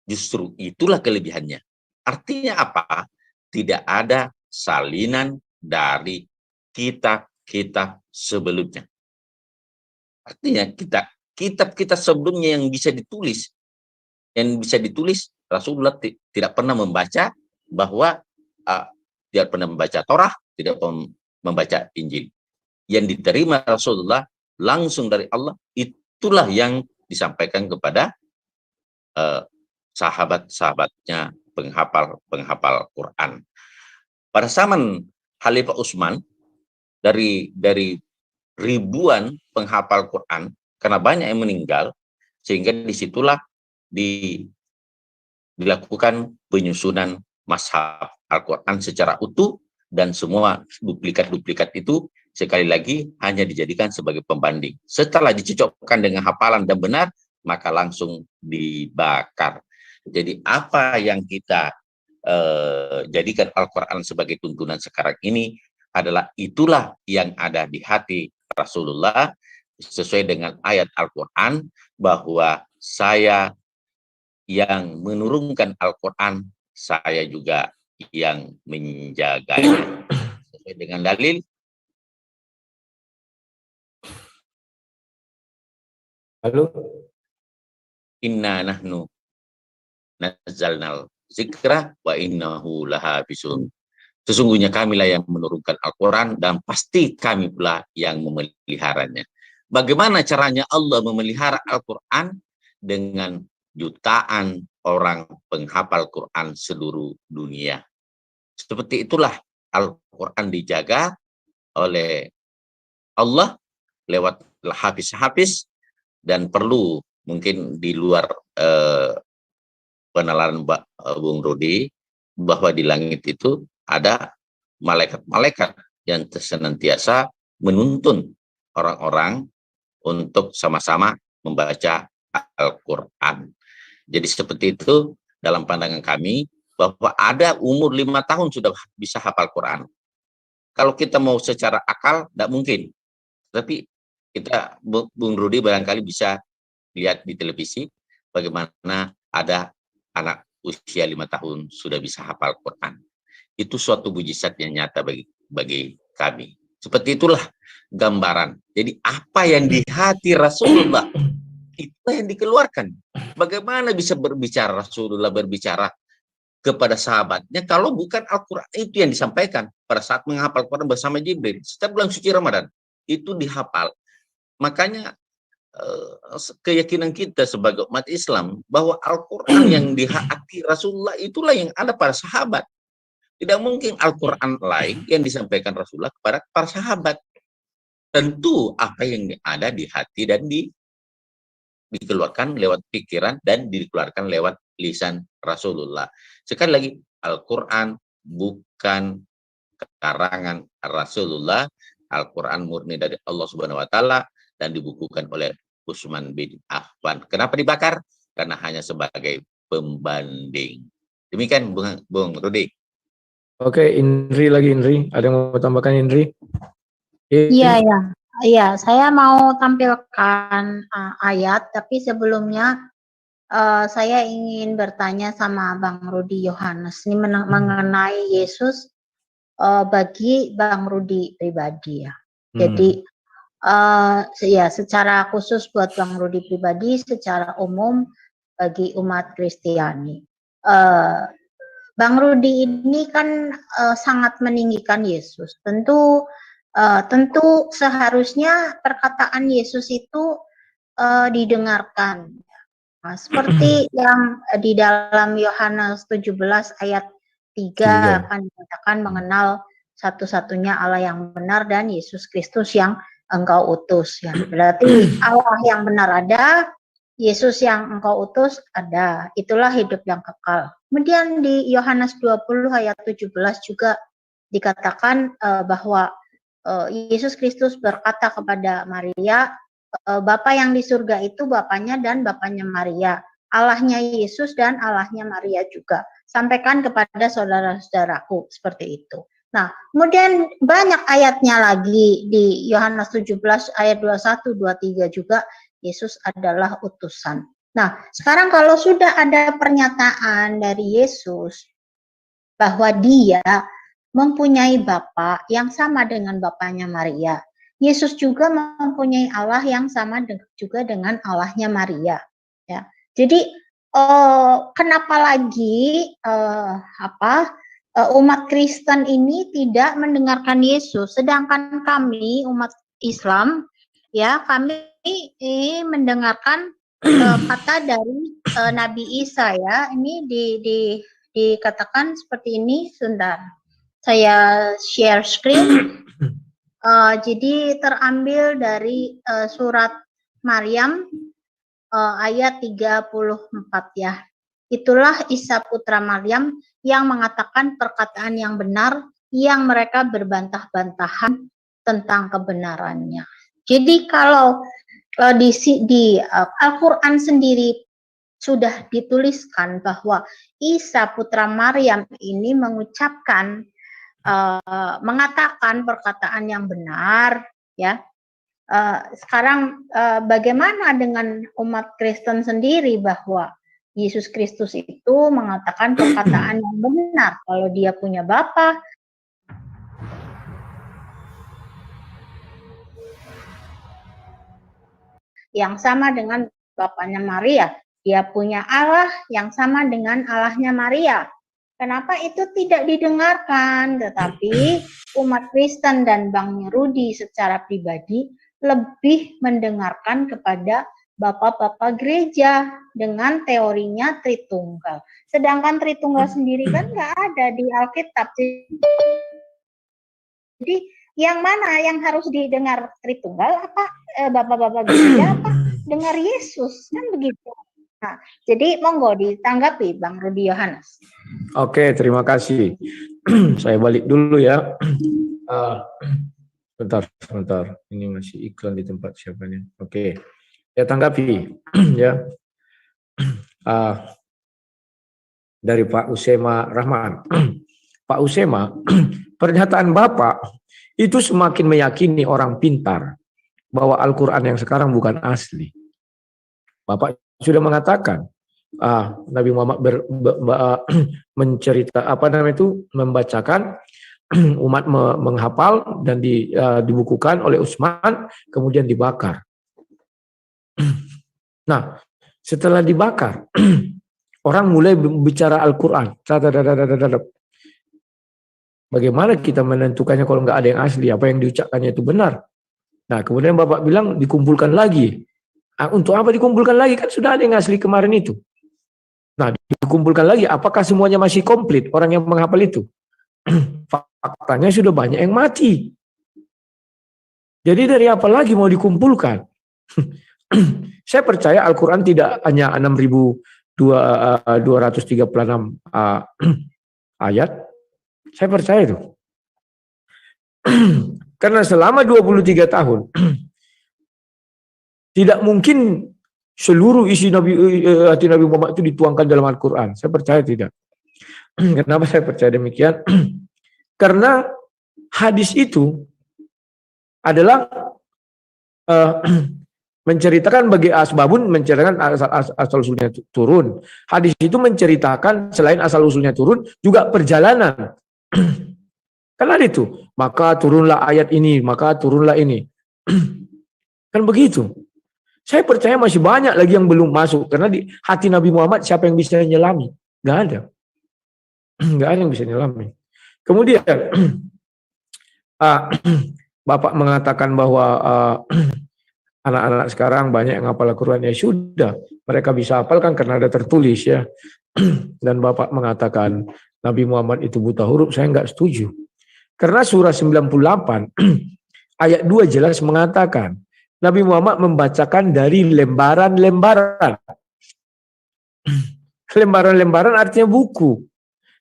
justru itulah kelebihannya. Artinya apa? Tidak ada salinan dari kitab-kitab sebelumnya. Artinya kitab-kitab sebelumnya yang bisa ditulis, Rasulullah tidak pernah membaca, bahwa tidak pernah membaca Torah, tidak pernah membaca Injil. Yang diterima Rasulullah langsung dari Allah, itulah yang disampaikan kepada sahabat-sahabatnya, penghafal Quran. Pada zaman Khalifah Utsman, dari ribuan penghafal Quran, karena banyak yang meninggal, sehingga disitulah dilakukan penyusunan mashaf Al-Quran secara utuh, dan semua duplikat-duplikat itu sekali lagi hanya dijadikan sebagai pembanding. Setelah dicocokkan dengan hafalan dan benar, maka langsung dibakar. Jadi apa yang kita jadikan Al-Quran sebagai tuntunan sekarang ini adalah itulah yang ada di hati Rasulullah, sesuai dengan ayat Al-Quran, bahwa saya yang menurunkan Al-Quran, saya juga yang menjaganya. Sesuai dengan dalil,
Halo?
Inna nahnu nazzalnal zikra wa innahu lahafisun. Sesungguhnya kamilah yang menurunkan Al-Quran, dan pasti kami pula yang memeliharanya. Bagaimana caranya Allah memelihara Al-Quran? Dengan jutaan orang penghafal Quran seluruh dunia. Seperti itulah Al-Quran dijaga oleh Allah lewat hafiz-hafiz, dan perlu mungkin di luar penalaran Bung Rudi, bahwa di langit itu ada malaikat-malaikat yang senantiasa menuntun orang-orang untuk sama-sama membaca Al-Quran. Jadi seperti itu dalam pandangan kami, bahwa ada umur 5 tahun sudah bisa hafal Quran. Kalau kita mau secara akal, tidak mungkin. Tapi kita, Bung Rudi barangkali bisa lihat di televisi, bagaimana ada anak usia 5 tahun sudah bisa hafal Quran. Itu suatu mujizat yang nyata bagi kami. Seperti itulah gambaran. Jadi apa yang di hati Rasulullah, itu yang dikeluarkan. Bagaimana bisa Rasulullah berbicara kepada sahabatnya kalau bukan Al-Quran itu yang disampaikan pada saat menghafal Quran bersama Jibril setiap bulan suci Ramadan, itu dihafal. Makanya keyakinan kita sebagai umat Islam bahwa Al-Quran yang di hati Rasulullah itulah yang ada pada sahabat. Tidak mungkin Al-Quran lain yang disampaikan Rasulullah kepada para sahabat. Tentu apa yang ada di hati dan dikeluarkan lewat pikiran dan dikeluarkan lewat lisan Rasulullah. Sekali lagi, Al-Quran bukan karangan Rasulullah. Al-Quran murni dari Allah Subhanahu wa Ta'ala dan dibukukan oleh Utsman bin Affan. Kenapa dibakar? Karena hanya sebagai pembanding. Demikian Bung Rudi.
Oke, Indri lagi, Indri. Ada yang mau tambahkan, Indri?
Iya, saya mau tampilkan ayat, tapi sebelumnya saya ingin bertanya sama Bang Rudi Yohanes ini mengenai Yesus bagi Bang Rudi pribadi ya. Jadi ya secara khusus buat Bang Rudi pribadi, secara umum bagi umat Kristiani. Bang Rudi ini kan sangat meninggikan Yesus. Tentu seharusnya perkataan Yesus itu didengarkan. Nah, seperti yang di dalam Yohanes 17 ayat 3 akan dikatakan mengenal satu-satunya Allah yang benar dan Yesus Kristus yang engkau utus. Ya. Berarti Allah yang benar ada, Yesus yang engkau utus ada. Itulah hidup yang kekal. Kemudian di Yohanes 20 ayat 17 juga dikatakan bahwa Yesus Kristus berkata kepada Maria, Bapa yang di surga itu Bapaknya dan Bapaknya Maria, Allahnya Yesus dan Allahnya Maria juga. Sampaikan kepada saudara-saudaraku, seperti itu. Nah, kemudian banyak ayatnya lagi di Yohanes 17 ayat 21, 23 juga, Yesus adalah utusan. Nah, sekarang kalau sudah ada pernyataan dari Yesus bahwa dia mempunyai Bapa yang sama dengan Bapaknya Maria, Yesus juga mempunyai Allah yang sama juga dengan Allahnya Maria. Ya, jadi kenapa lagi umat Kristen ini tidak mendengarkan Yesus, sedangkan kami umat Islam, ya, kami mendengarkan kata dari Nabi Isa, ya. Ini dikatakan seperti ini. Sebentar, saya share screen. Jadi terambil dari surat Maryam ayat 34, ya. Itulah Isa putra Maryam yang mengatakan perkataan yang benar yang mereka berbantah-bantahan tentang kebenarannya. Jadi kalau di Al-Quran sendiri sudah dituliskan bahwa Isa putra Maryam ini mengatakan perkataan yang benar, ya. Sekarang bagaimana dengan umat Kristen sendiri bahwa Yesus Kristus itu mengatakan perkataan yang benar kalau dia punya Bapa yang sama dengan Bapaknya Maria, dia punya Allah yang sama dengan Allahnya Maria. Kenapa itu tidak didengarkan? Tetapi umat Kristen dan Bang Rudi secara pribadi lebih mendengarkan kepada bapak-bapak gereja dengan teorinya Tritunggal. Sedangkan Tritunggal sendiri kan nggak ada di Alkitab. Jadi yang mana yang harus didengar Tritunggal? Apa bapak-bapak gereja, apa dengar Yesus? Kan begitu. Nah, jadi monggo ditanggapi Bang Rudi Yohanes.
Oke, terima kasih. Saya balik dulu ya. Sebentar. Ini masih iklan di tempat siapa nih? Oke, saya tanggapi ya. Dari Pak Usema Rahman. Pak Usema, pernyataan Bapak itu semakin meyakini orang pintar bahwa Al-Quran yang sekarang bukan asli. Bapak sudah mengatakan Nabi Muhammad membacakan, umat menghafal dan dibukukan oleh Utsman, kemudian dibakar. Nah, setelah dibakar, orang mulai bicara Al-Quran. Bagaimana kita menentukannya kalau nggak ada yang asli, apa yang diucapkannya itu benar? Nah, kemudian Bapak bilang dikumpulkan lagi. Untuk apa dikumpulkan lagi? Kan sudah ada yang asli kemarin itu. Nah, dikumpulkan lagi, apakah semuanya masih komplit orang yang menghafal itu? Faktanya sudah banyak yang mati. Jadi dari apa lagi mau dikumpulkan? Saya percaya Al-Quran tidak hanya 6.236 ayat. Saya percaya itu. Karena selama 23 tahun, tidak mungkin seluruh isi hati Nabi Muhammad itu dituangkan dalam Al-Quran. Saya percaya tidak. Kenapa saya percaya demikian? Karena hadis itu adalah menceritakan bagi asbabun, menceritakan asal-usulnya turun. Hadis itu menceritakan selain asal-usulnya turun, juga perjalanan. Kan ada itu. Maka turunlah ayat ini, maka turunlah ini. Kan begitu. Saya percaya masih banyak lagi yang belum masuk. Karena di hati Nabi Muhammad siapa yang bisa nyelami? Nggak ada. Nggak ada yang bisa nyelami. Kemudian Bapak mengatakan bahwa anak-anak sekarang banyak yang hafal Al-Quran. Ya sudah, mereka bisa hafalkan karena ada tertulis ya. Dan Bapak mengatakan Nabi Muhammad itu buta huruf, saya nggak setuju. Karena surah 98 ayat 2 jelas mengatakan Nabi Muhammad membacakan dari lembaran-lembaran. Lembaran-lembaran artinya buku.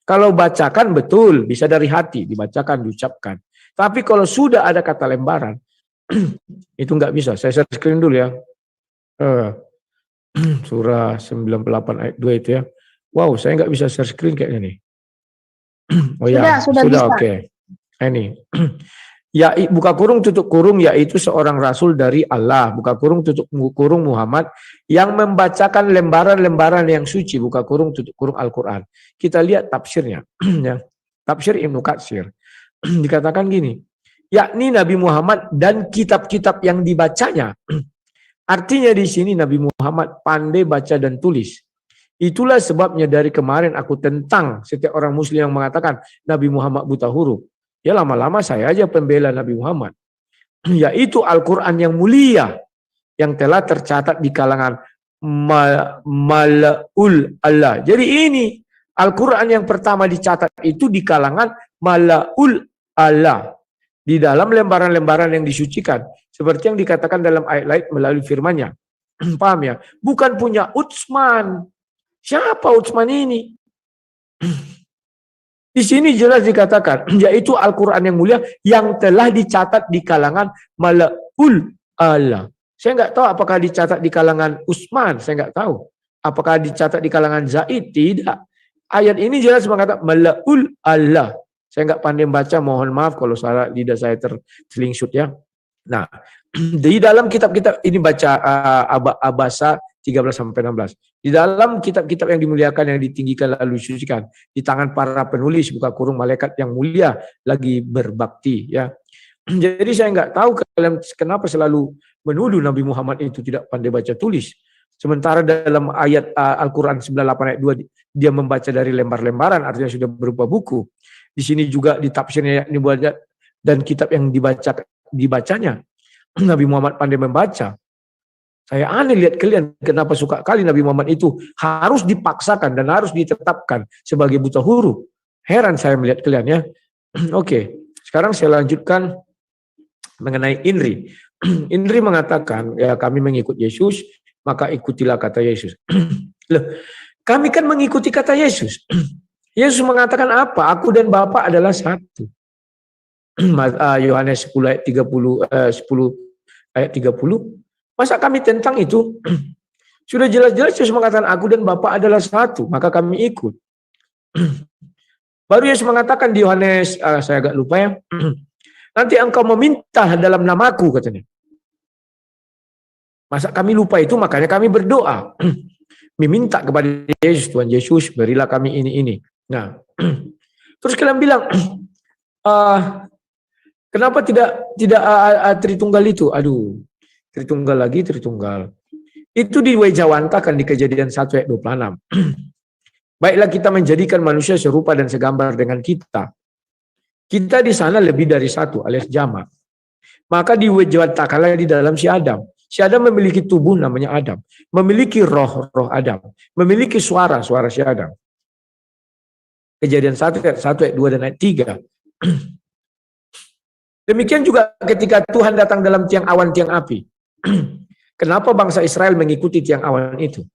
Kalau bacakan betul, bisa dari hati, dibacakan, diucapkan. Tapi kalau sudah ada kata lembaran, itu nggak bisa. Saya share screen dulu ya. Surah 98 ayat 2 itu ya. Wow, saya nggak bisa share screen kayaknya nih. Oh ya, sudah oke. Ini. Ya, buka kurung tutup kurung, yaitu seorang rasul dari Allah, buka kurung tutup kurung Muhammad, yang membacakan lembaran-lembaran yang suci, buka kurung tutup kurung Al-Quran. Kita lihat tafsirnya. Ya. Tafsir Ibnu Katsir. Dikatakan gini, yakni Nabi Muhammad dan kitab-kitab yang dibacanya. Artinya di sini Nabi Muhammad pandai baca dan tulis. Itulah sebabnya dari kemarin aku tentang setiap orang muslim yang mengatakan Nabi Muhammad buta huruf. Ya lama-lama saya aja pembela Nabi Muhammad. Yaitu Al-Quran yang mulia. Yang telah tercatat di kalangan Mala'ul Allah. Jadi ini Al-Quran yang pertama dicatat itu di kalangan Mala'ul Allah. Di dalam lembaran-lembaran yang disucikan. Seperti yang dikatakan dalam ayat lain melalui firman-Nya. Paham ya? Bukan punya Utsman. Siapa Utsman ini? Di sini jelas dikatakan, yaitu Al-Quran yang mulia yang telah dicatat di kalangan Mala'ul Allah. Saya nggak tahu apakah dicatat di kalangan Utsman, saya nggak tahu. Apakah dicatat di kalangan Zaid? Tidak. Ayat ini jelas mengatakan Mala'ul Allah. Saya nggak pandai baca, mohon maaf kalau salah lidah saya terselingsut ya. Nah, di dalam kitab-kitab ini baca Abasa 13-16. Di dalam kitab-kitab yang dimuliakan, yang ditinggikan lalu disucikan, di tangan para penulis, buka kurung malaikat yang mulia lagi berbakti ya. Jadi saya nggak tahu kalian kenapa selalu menuduh Nabi Muhammad itu tidak pandai baca tulis. Sementara dalam ayat Al-Quran 98 ayat 2 dia membaca dari lembar-lembaran, artinya sudah berupa buku. Di sini juga di tafsirnya dan kitab yang dibacanya Nabi Muhammad pandai membaca. Saya aneh lihat kalian kenapa suka kali Nabi Muhammad itu harus dipaksakan dan harus ditetapkan sebagai buta huruf. Heran saya melihat kalian ya. Oke, sekarang saya lanjutkan mengenai Indri. Indri mengatakan, ya kami mengikut Yesus, maka ikutilah kata Yesus. Loh, kami kan mengikuti kata Yesus. Yesus mengatakan apa? Aku dan Bapa adalah satu. Yohanes 10 ayat 30, 10 ayat 30. Masa kami tentang itu? Sudah jelas-jelas Yesus mengatakan aku dan Bapa adalah satu, maka kami ikut. Baru Yesus mengatakan di Yohanes, saya agak lupa ya, nanti engkau meminta dalam namaku katanya. Masa kami lupa itu, makanya kami berdoa. Meminta kepada Yesus, Tuhan Yesus berilah kami ini. Nah, terus kalian bilang, kenapa tidak Tritunggal itu? Aduh. Tritunggal. Itu diwejawantakan di Kejadian 1 ayat 26. Baiklah kita menjadikan manusia serupa dan segambar dengan kita. Kita di sana lebih dari satu alias jamak. Maka diwejawantakanlah di dalam si Adam. Si Adam memiliki tubuh namanya Adam. Memiliki roh Adam. Memiliki suara si Adam. Kejadian 1 ayat 2 dan ayat 3. Demikian juga ketika Tuhan datang dalam tiang awan, tiang api. Kenapa bangsa Israel mengikuti tiang awan itu?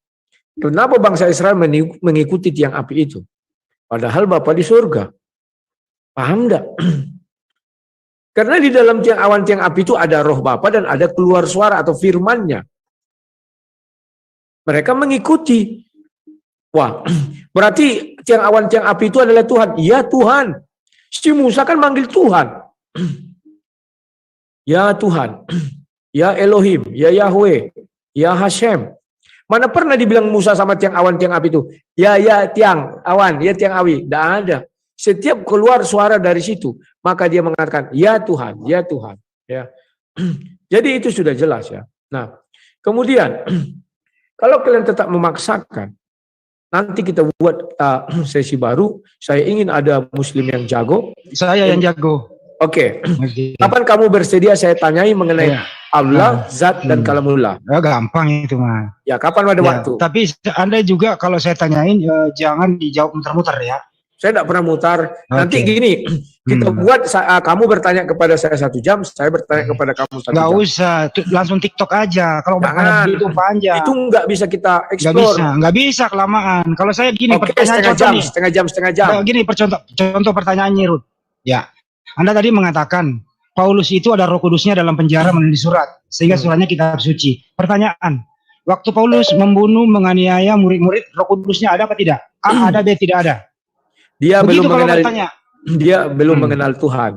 Kenapa bangsa Israel mengikuti tiang api itu? Padahal Bapa di surga. Paham enggak? Karena di dalam tiang awan, tiang api itu ada roh Bapa dan ada keluar suara atau firman-Nya. Mereka mengikuti. Wah, berarti tiang awan, tiang api itu adalah Tuhan. Iya Tuhan. Si Musa kan manggil Tuhan. Ya Tuhan. Ya Elohim, ya Yahweh, ya Hashem. Mana pernah dibilang Musa sama tiang awan, tiang api itu? Ya tiang awan, ya tiang api. Tidak ada. Setiap keluar suara dari situ, maka dia mengatakan, ya Tuhan, ya Tuhan. Ya. Jadi itu sudah jelas ya. Nah, kemudian, kalau kalian tetap memaksakan, nanti kita buat sesi baru, saya ingin ada Muslim yang jago.
Saya yang jago.
Oke. Kapan kamu bersedia saya tanyai mengenai Allah, Zat, dan Kalamullah?
Ya, gampang itu mah.
Ya, kapan ada waktu?
Tapi Anda juga kalau saya tanyain, jangan dijawab muter-muter ya.
Saya tidak pernah mutar. Nanti gini, kita buat kamu bertanya kepada saya 1 jam, saya bertanya kepada kamu 1 jam.
Nggak usah, langsung TikTok aja. Kalau itu panjang.
Itu nggak bisa kita explore.
Nggak bisa kelamaan. Kalau saya gini,
setengah jam.
Gini, contoh pertanyaannya Ruth. Ya, Anda tadi mengatakan Paulus itu ada Roh Kudusnya dalam penjara menulis surat, sehingga suratnya kitab suci. Pertanyaan, waktu Paulus membunuh, menganiaya murid-murid, Roh Kudusnya ada apa tidak? A ada, B tidak ada.
Dia
Begitu
belum
kalau
mengenal,
bertanya.
dia belum mengenal Tuhan.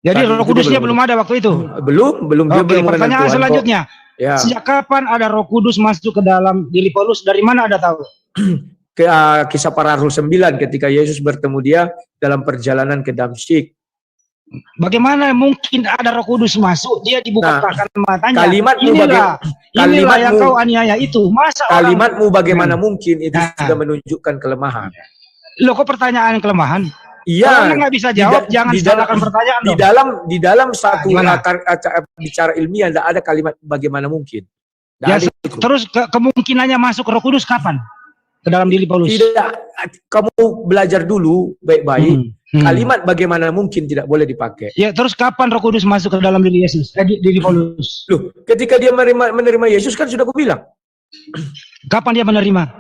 Jadi
Saat
Roh
itu dia
Kudusnya belum ada waktu itu.
Belum dia
Oke,
belum mengenal
pertanyaan
Tuhan kok.
selanjutnya.
Ya.
Sejak kapan ada Roh Kudus masuk ke dalam diri Paulus? Dari mana Anda tahu?
Kisah para Rasul 9 ketika Yesus bertemu dia dalam perjalanan ke Damsyik.
Bagaimana mungkin ada Roh Kudus masuk? Dia dibukakan matanya.
Kalimatmu
Inilah yang kau aniaya itu. Masa
kalimatmu bagaimana mungkin itu sudah menunjukkan kelemahan.
Loh, kok pertanyaan kelemahan?
Iya.
Kalau Anda nggak bisa jawab, jangan salahkan pertanyaan dong.
Di dalam satu bicara ilmiah tidak ada kalimat bagaimana mungkin.
Ya, terus kemungkinannya masuk Roh Kudus kapan? Ke dalam diri Paulus?
Tidak, kamu belajar dulu baik-baik. Kalimat bagaimana mungkin tidak boleh dipakai.
Ya, terus kapan Roh Kudus masuk ke dalam diri Yesus? Diri Paulus?
Loh, ketika dia menerima Yesus kan sudah aku bilang.
Kapan dia menerima?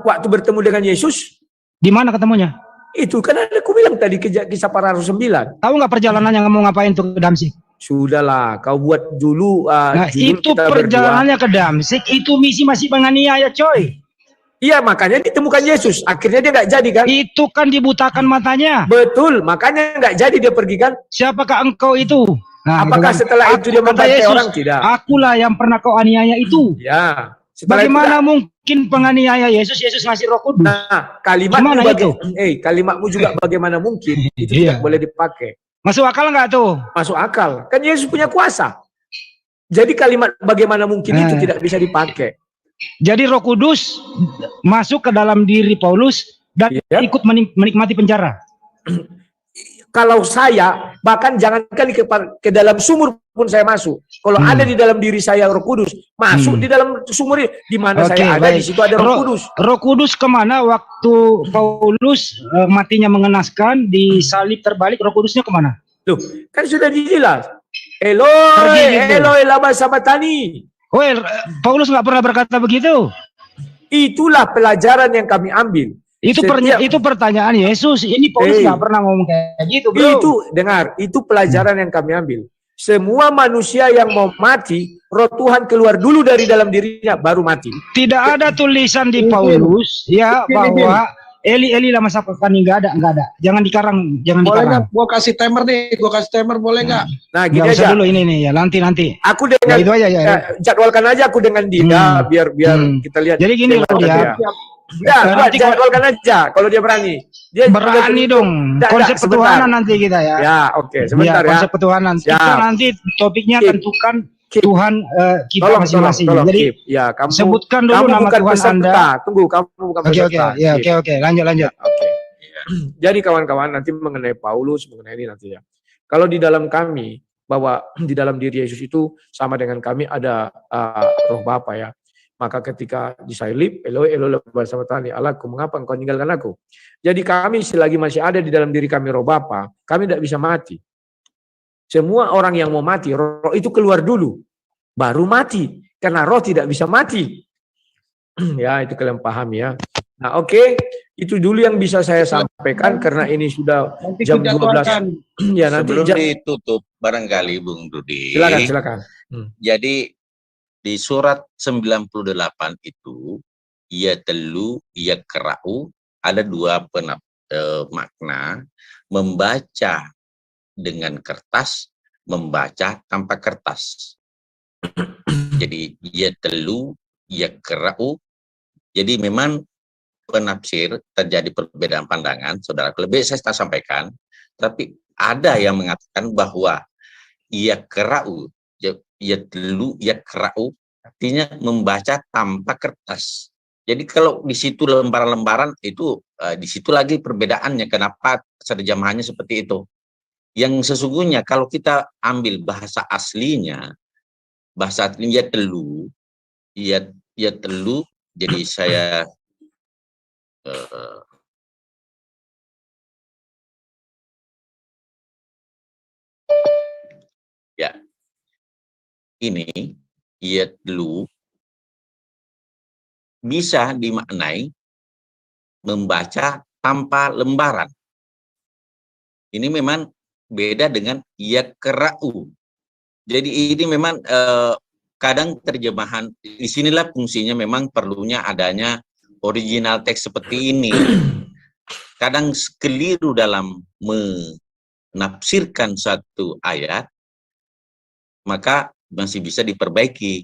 Waktu bertemu dengan Yesus.
Di mana ketemunya?
Itu kan ada aku bilang tadi kisah para Rasul 9.
Tahu nggak perjalanannya kamu ngapain tuh ke Damsyik?
Sudahlah, kau buat dulu.
Nah, itu perjalanannya ke Damsyik, itu misi masih menganiaya, coy.
Iya, makanya ditemukan Yesus. Akhirnya dia nggak jadi kan?
Itu kan dibutakan matanya.
Betul, makanya nggak jadi dia pergi kan?
Siapakah engkau itu? Nah,
apakah
gitu kan.
setelah itu dia membantai orang? Tidak.
Akulah yang pernah kau aniaya itu.
Ya.
Bagaimana mungkin penganiaya Yesus ngasih Roh Kudus?
Nah, kalimatmu juga bagaimana mungkin itu tidak boleh dipakai.
Masuk akal nggak tuh?
Masuk akal. Kan Yesus punya kuasa. Jadi kalimat bagaimana mungkin itu tidak bisa dipakai.
Jadi Roh Kudus masuk ke dalam diri Paulus dan ikut menikmati penjara.
Kalau saya, bahkan jangankan ke dalam sumur pun saya masuk. Kalau ada di dalam diri saya Roh Kudus, masuk di dalam sumur di mana saya ada, di situ ada Roh Kudus.
Roh Kudus kemana waktu Paulus matinya mengenaskan, disalib terbalik, Roh Kudusnya kemana?
Loh, kan sudah dijelas. Eloi, Eloi lama sabatani.
Oh, Paulus nggak pernah berkata begitu.
Itulah pelajaran yang kami ambil.
Itu pertanyaan Yesus. Ini Paulus nggak pernah ngomong kayak gitu, bro.
Itu dengar, itu pelajaran yang kami ambil. Semua manusia yang mau mati, Roh Tuhan keluar dulu dari dalam dirinya, baru mati.
Tidak ada tulisan di Paulus ya bahwa Eli lama sabachthani, nggak ada. Jangan dikarang, jangan
boleh
dikarang.
Gua kasih timer boleh nggak?
Nah, gini
aja
dulu
ini ya, nanti.
Aku dengan
itu aja ya.
Jadwalkan aja aku dengan dia biar kita lihat.
Jadi gini loh dia.
Ya, jadwalkan aja kalau dia berani. Dia
berani dong. Konsep ketuhanan nanti kita ya.
Ya, oke, sebentar ya.
Konsep ketuhanan. Kita nanti topiknya tentukan Tuhan kita masing-masing. Jadi
ya, kamu
sebutkan dulu nama Tuhan
peserta.
Anda.
Tunggu, kamu bukan peserta.
Oke. Lanjut.
Oke. Jadi kawan-kawan nanti mengenai Paulus, mengenai ini nanti ya. Kalau di dalam kami bahwa di dalam diri Yesus itu sama dengan kami ada Roh Bapa ya. Maka ketika disalib, Eloi lama sabachthani, Allahku mengapa engkau meninggalkan aku? Jadi kami selagi masih ada di dalam diri kami Roh Bapa, kami tidak bisa mati. Semua orang yang mau mati, roh itu keluar dulu, baru mati. Karena roh tidak bisa mati. Ya, itu kalian paham ya. Nah, oke. Itu dulu yang bisa saya sampaikan karena ini sudah jam 12. Ya, nanti
sebelum ditutup barangkali Bung Rudi.
Silakan.
Jadi di surat 98 itu ia kera'u ada dua makna, membaca dengan kertas, membaca tanpa kertas. Jadi ia kera'u. Jadi memang penafsir terjadi perbedaan pandangan, saudara. Lebih saya sampaikan, tapi ada yang mengatakan bahwa ia kera'u, ia kera'u artinya membaca tanpa kertas. Jadi kalau di situ lembaran-lembaran itu di situ lagi perbedaannya kenapa terjemahannya seperti itu. Yang sesungguhnya kalau kita ambil bahasa aslinya ia telu. Jadi saya ya ini yatlu bisa dimaknai membaca tanpa lembaran. Ini memang beda dengan yakra'u. Jadi ini memang kadang terjemahan, disinilah fungsinya memang perlunya adanya original teks seperti ini. Kadang keliru dalam menafsirkan satu ayat, maka masih bisa diperbaiki.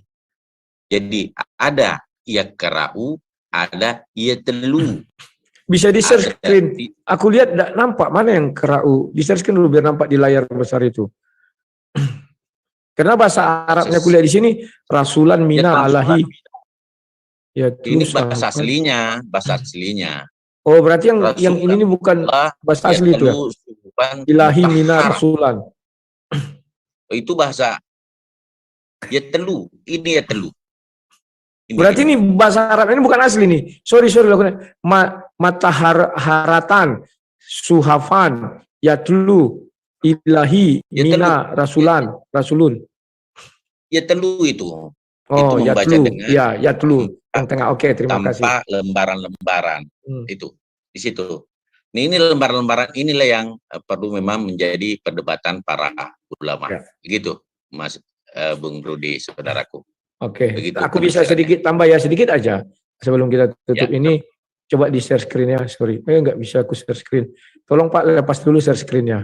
Jadi ada yakra'u, ada yatlu.
Bisa di share screen. Aku lihat tidak nampak mana yang kerau. Di share screen dulu biar nampak di layar besar itu. Karena bahasa Arabnya kuliah di sini rasulan mina alahi. Ya,
ini bahasa aslinya, bahasa aslinya.
Oh, berarti yang ini bukan bahasa asli itu ya? Ilahi mina rasulan.
Itu bahasa yatlu, ini yatlu.
Berarti ini bahasa Arab ini bukan asli nih. Sorry lakukan. Mataharatan, suhafan, yatlu, ilahi, mina, rasulan, rasulun.
Yatlu itu.
Oh,
itu
yatlu. Ya, yatlu. Yang tengah. Oke, terima kasih.
Tanpa lembaran-lembaran. Itu. Di situ. Ini lembaran-lembaran inilah yang perlu memang menjadi perdebatan para ulama. Ya. Begitu, Mas Bung Rudi, saudaraku.
Oke, aku bisa sedikit tambah ya, sedikit aja sebelum kita tutup ini. Coba di share screen-nya, sorry. Nggak bisa aku share screen. Tolong Pak, lepas dulu share screen-nya.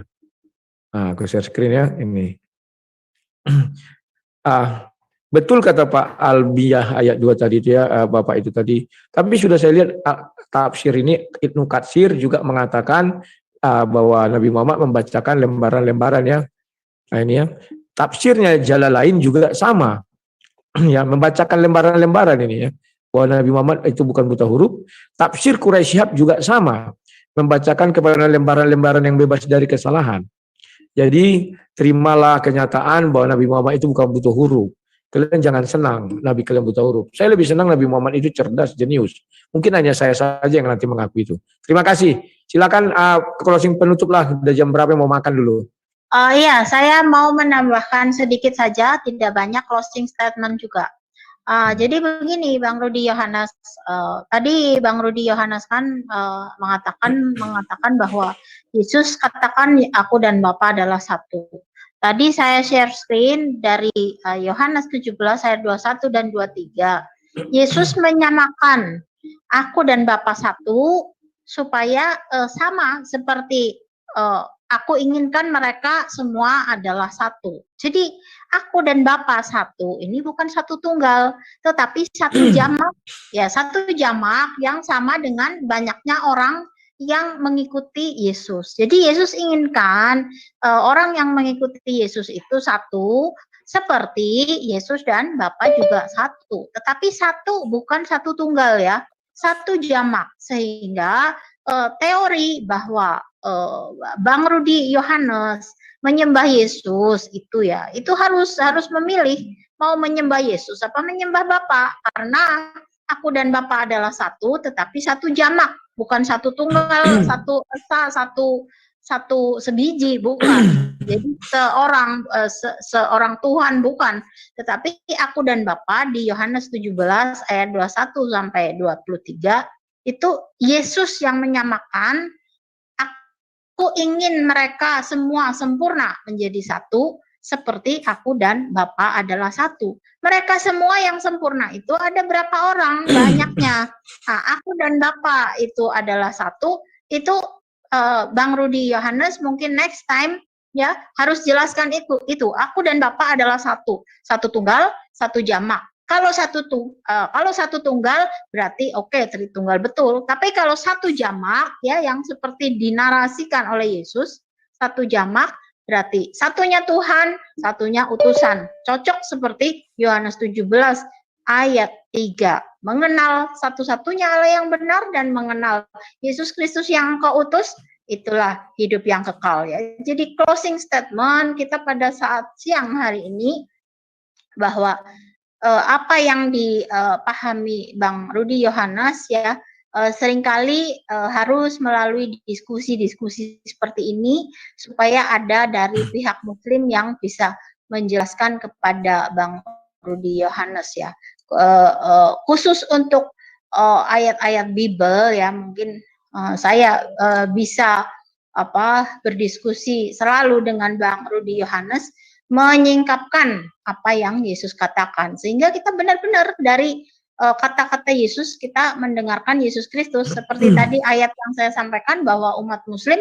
Nah, aku share screen-nya ini. Betul kata Pak Albiyah ayat 2 tadi itu ya, Bapak itu tadi. Tapi sudah saya lihat tafsir ini, Ibnu Katsir juga mengatakan bahwa Nabi Muhammad membacakan lembaran-lembaran ya. Nah, ini ya. Tafsirnya Jalalain juga sama. Ya, membacakan lembaran-lembaran ini ya, bahwa Nabi Muhammad itu bukan buta huruf. Tafsir Quraisy Shihab juga sama, membacakan kepada lembaran-lembaran yang bebas dari kesalahan. Jadi terimalah kenyataan bahwa Nabi Muhammad itu bukan buta huruf. Kalian jangan senang Nabi kalian buta huruf. Saya lebih senang Nabi Muhammad itu cerdas, jenius. Mungkin hanya saya saja yang nanti mengakui itu. Terima kasih. Silakan closing penutup lah. Udah jam berapa mau makan dulu?
Iya, saya mau menambahkan sedikit saja, tidak banyak closing statement juga. Jadi begini, Bang Rudi Yohanes, tadi Bang Rudi Yohanes kan mengatakan bahwa Yesus katakan aku dan Bapa adalah satu. Tadi saya share screen dari Yohanes 17 ayat 21 dan 23. Yesus menyamakan aku dan Bapa satu supaya sama seperti aku inginkan mereka semua adalah satu. Jadi aku dan Bapa satu. Ini bukan satu tunggal, tetapi satu jamak. Ya, satu jamak yang sama dengan banyaknya orang yang mengikuti Yesus. Jadi Yesus inginkan orang yang mengikuti Yesus itu satu, seperti Yesus dan Bapa juga satu. Tetapi satu bukan satu tunggal ya, satu jamak. Sehingga teori bahwa Bang Rudi Yohanes menyembah Yesus itu ya, itu harus memilih mau menyembah Yesus apa menyembah Bapa, karena aku dan Bapa adalah satu, tetapi satu jamak, bukan satu tunggal, satu esa, satu sebiji, bukan. Jadi seorang Tuhan, bukan. Tetapi aku dan Bapa di Yohanes 17 ayat 21 sampai 23 itu Yesus yang menyamakan. Aku ingin mereka semua sempurna menjadi satu, seperti aku dan Bapa adalah satu. Mereka semua yang sempurna itu ada berapa orang? Banyaknya. Nah, aku dan Bapa itu adalah satu. Itu Bang Rudi Yohanes mungkin next time ya harus jelaskan itu. Aku dan Bapa adalah satu. Satu tunggal, satu jamak. Kalau satu tunggal berarti oke, Tritunggal betul. Tapi kalau satu jamak ya yang seperti dinarasikan oleh Yesus, satu jamak berarti satunya Tuhan, satunya utusan. Cocok seperti Yohanes 17 ayat 3. Mengenal satu-satunya Allah yang benar dan mengenal Yesus Kristus yang Engkau utus, itulah hidup yang kekal ya. Jadi closing statement kita pada saat siang hari ini bahwa apa yang dipahami Bang Rudi Yohanes ya seringkali harus melalui diskusi-diskusi seperti ini supaya ada dari pihak Muslim yang bisa menjelaskan kepada Bang Rudi Yohanes ya. Khusus untuk ayat-ayat Bible ya mungkin saya bisa berdiskusi selalu dengan Bang Rudi Yohanes, menyingkapkan apa yang Yesus katakan, sehingga kita benar-benar dari kata-kata Yesus kita mendengarkan Yesus Kristus. Seperti tadi ayat yang saya sampaikan bahwa umat Muslim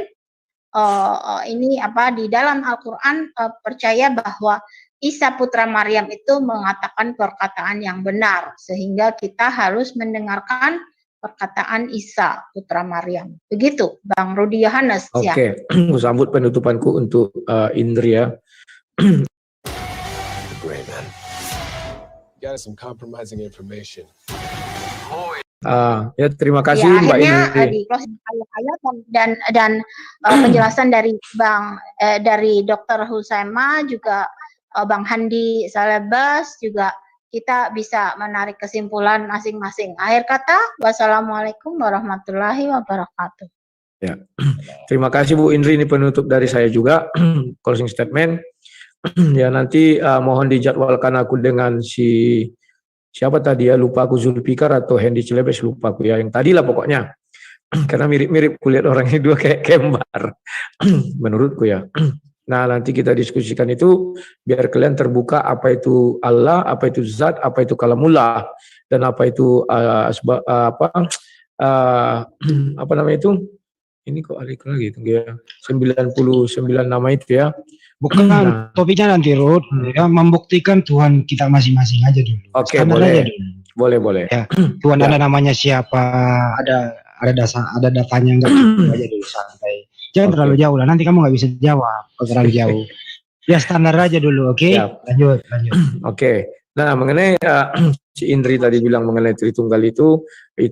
ini di dalam Al-Quran percaya bahwa Isa putra Maryam itu mengatakan perkataan yang benar, sehingga kita harus mendengarkan perkataan Isa putra Maryam. Begitu, Bang Rudi Yohanes.
Oke, sambut penutupanku untuk Indri ya.
Great man. Got some compromising information.
Ya terima kasih
ya,
Mbak
akhirnya
Indri.
di closing ayat dan penjelasan dari Dr. Husaima juga Bang Handi Salebas juga kita bisa menarik kesimpulan masing-masing. Akhir kata, wassalamualaikum warahmatullahi wabarakatuh.
Ya, terima kasih Bu Indri, ini penutup dari saya juga closing statement. Ya nanti mohon dijadwalkan aku dengan siapa tadi ya, lupa aku, Zulfikar atau Hendy Celebes, lupa aku ya, yang tadi lah pokoknya. Karena mirip-mirip kulihat orangnya dua kayak kembar menurutku ya. Nah nanti kita diskusikan itu biar kalian terbuka apa itu Allah, apa itu zat, apa itu kalamullah, dan apa itu apa namanya itu, ini kok alik lagi itu ya, 99 nama itu ya.
Bukan, topiknya nanti Ruth, ya, membuktikan Tuhan kita masing-masing aja dulu.
Oke, boleh. Boleh.
Ya, Tuhan Anda namanya siapa, ada datanya enggak, aja dulu santai. Jangan terlalu jauh lah, nanti kamu nggak bisa jawab kalau terlalu jauh. Ya standar aja dulu, oke? Lanjut.
Oke. Nah mengenai si Indri tadi bilang mengenai Tritunggal itu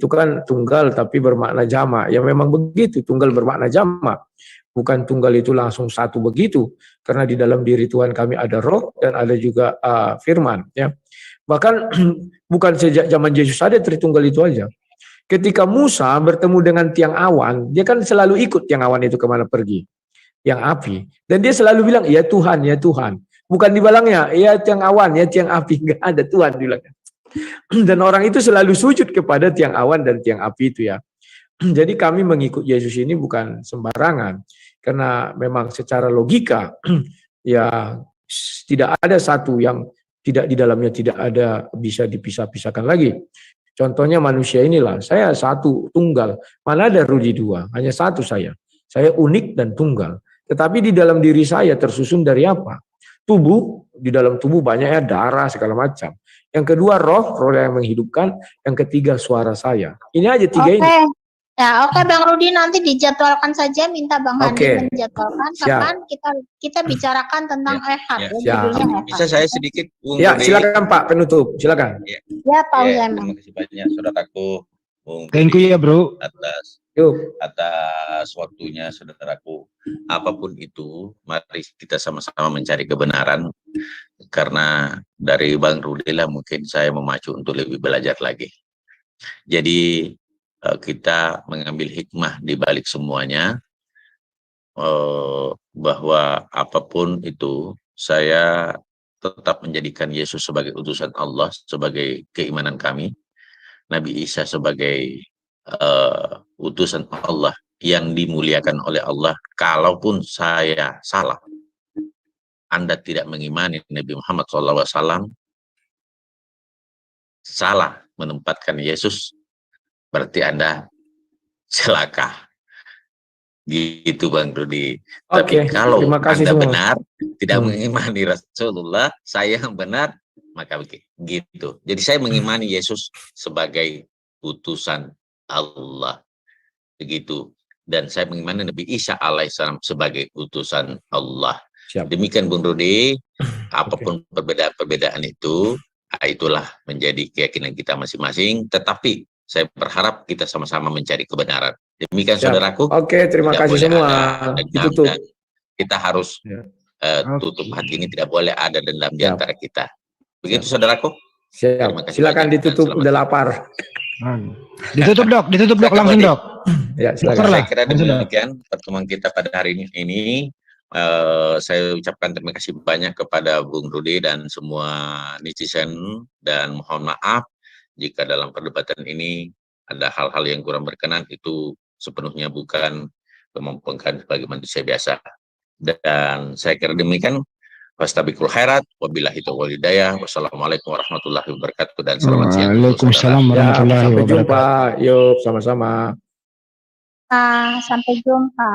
kan tunggal tapi bermakna jamak. Ya memang begitu, tunggal bermakna jamak. Bukan tunggal itu langsung satu begitu, karena di dalam diri Tuhan kami ada roh dan ada juga firman. Ya. Bahkan bukan sejak zaman Yesus ada Tritunggal itu aja. Ketika Musa bertemu dengan tiang awan, dia kan selalu ikut tiang awan itu kemana pergi, yang api. Dan dia selalu bilang, ya Tuhan, ya Tuhan. Bukan dibalangnya, ya tiang awan, ya tiang api. Enggak ada Tuhan bilangnya. Dan orang itu selalu sujud kepada tiang awan dan tiang api itu ya. Jadi kami mengikut Yesus ini bukan sembarangan. Karena memang secara logika, ya tidak ada satu yang tidak di dalamnya tidak ada bisa dipisah-pisahkan lagi. Contohnya manusia inilah, saya satu tunggal, mana ada Rudi dua, hanya satu saya unik dan tunggal. Tetapi di dalam diri saya tersusun dari apa? Tubuh, di dalam tubuh banyaknya darah segala macam. Yang kedua roh yang menghidupkan, yang ketiga suara saya. Ini aja tiga ini.
Ya, oke Bang Rudi, nanti dijadwalkan saja, minta Bang Handi menjadwalkan kapan kita bicarakan tentang ehad.
Bisa saya sedikit?
Ya, silakan Pak penutup, silakan.
Ya, Pak Uzaima.
Terima kasih banyak saudaraku.
Thank you ya bro.
Atas waktunya saudaraku. Apapun itu, mari kita sama-sama mencari kebenaran. Karena dari Bang Rudi lah mungkin saya memacu untuk lebih belajar lagi. Jadi kita mengambil hikmah di balik semuanya, bahwa apapun itu saya tetap menjadikan Yesus sebagai utusan Allah, sebagai keimanan kami, Nabi Isa sebagai utusan Allah yang dimuliakan oleh Allah. Kalaupun saya salah, Anda tidak mengimani Nabi Muhammad SAW, salah menempatkan Yesus, berarti Anda celaka. Gitu Bang Rudi. Tapi kalau Anda benar tidak mengimani Rasulullah, saya yang benar, maka begitu. Jadi saya mengimani Yesus sebagai utusan Allah. Begitu. Dan saya mengimani Nabi Isa alaihissalam sebagai utusan Allah. Demikian Bung Rudi. Apapun perbedaan-perbedaan itu, itulah menjadi keyakinan kita masing-masing. Tetapi saya berharap kita sama-sama mencari kebenaran. Demikian saudaraku.
Oke, terima kasih semua.
Ditutup. Kita harus tutup hati ini, tidak boleh ada dendam di antara kita. Begitu saudaraku.
Silakan ditutup, udah lapar.
Ditutup dok langsung dok.
Ya, silakan.
Saya kira demikian pertemuan kita pada hari ini. Saya ucapkan terima kasih banyak kepada Bung Rudi dan semua netizen, dan mohon maaf jika dalam perdebatan ini ada hal-hal yang kurang berkenan. Itu sepenuhnya bukan kemampuan kalian sebagai manusia biasa. Dan saya kira demikian. Fastabiqul khairat, wabillahi taufiq wal hidayah. Wassalamualaikum warahmatullahi wabarakatuh dan selamat siang.
Waalaikumsalam warahmatullahi
Sampai
wabarakatuh.
jumpa. Yuk, sama-sama.
Sampai jumpa.